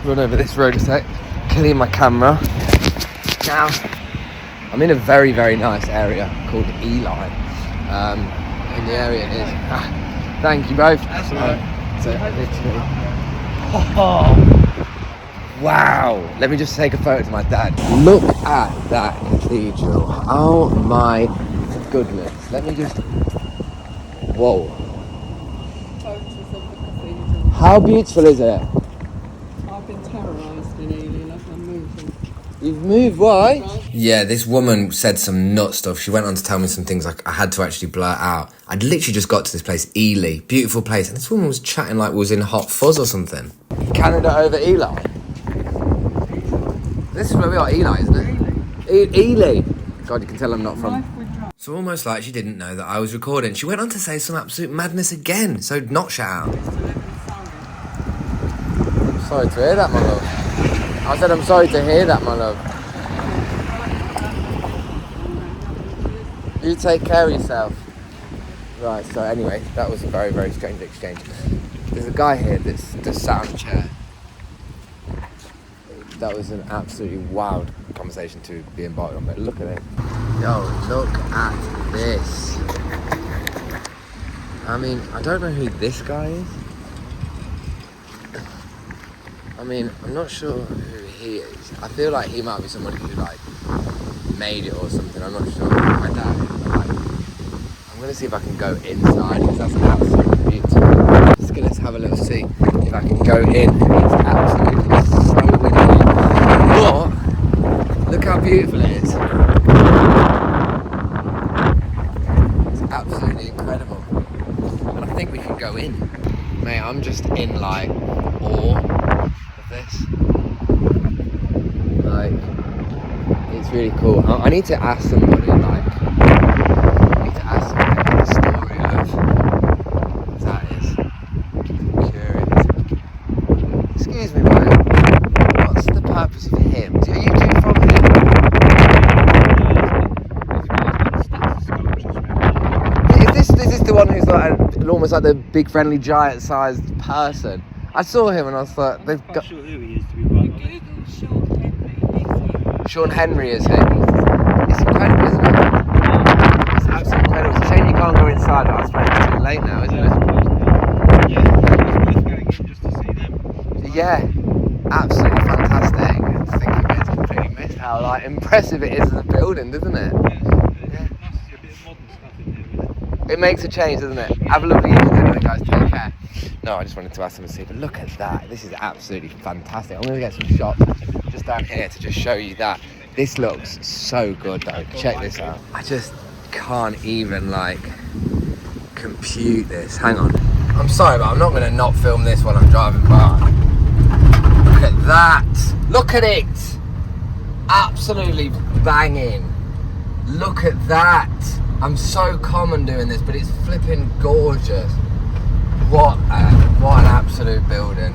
run over this road a sec, clear my camera. Now, I'm in a very, very nice area called Ely. In the area is... thank you both. That's all right. So literally... Wow! Let me just take a photo to my dad. Look at that cathedral. Oh my goodness. Let me just... Whoa. How beautiful is it? I've been terrorised in Ely, like I'm moving. You've moved, why? Yeah, this woman said some nut stuff. She went on to tell me some things like I had to actually blurt out. I'd literally just got to this place, Ely. Beautiful place. And this woman was chatting like we was in Hot Fuzz or something. Canada over Ely. This is where we are, Ely, isn't it? Ely. God, you can tell I'm not from... So almost like she didn't know that I was recording. She went on to say some absolute madness again. So not shout out. I'm sorry to hear that, my love. I said I'm sorry to hear that, my love. You take care of yourself. Right, so anyway, that was a very, very strange exchange. There's a guy here that's sat on a chair. That was an absolutely wild conversation to be embarked on, but look at it. Yo, look at this. I mean, I don't know who this guy is. I mean, I'm not sure who he is. I feel like he might be somebody who like made it or something. I'm not sure. My dad. Like, I'm gonna see if I can go inside because that's absolutely beautiful. I'm just gonna have a little see if I can go in. It's absolutely so windy. But look how beautiful it is. It's absolutely incredible. And I think we can go in. Mate, I'm just in like awe of this. Like, it's really cool. I need to ask somebody like, the story of that is. I'm curious. Excuse me, mate. What's the purpose of him? Are you two from here? This is the one who's like almost like the big friendly giant sized person. I saw him and I thought they've got. Sure who he is, to be quite honest. Sean Henry is he? It's incredible, isn't it? It's absolutely incredible. It's a shame you can't go inside, but I suppose it's too late now, isn't it? Yeah, it's worth going in just to see them. Yeah, absolutely fantastic. I think it's completely missed how like impressive it is as a building, doesn't it? Yeah. Nice to see a bit of modern stuff in there. It makes a change, doesn't it? Have a lovely evening anyway, guys. Take care. No, I just wanted to ask them to see, but look at that. This is absolutely fantastic. I'm going to get some shots just down here to just show you that. This looks so good, though. Check this out. I just can't even, like, compute this. Hang on. I'm sorry, but I'm not going to not film this while I'm driving by. Look at that. Look at it. Absolutely banging. Look at that. I'm so common doing this, but it's flipping gorgeous. What an absolute building.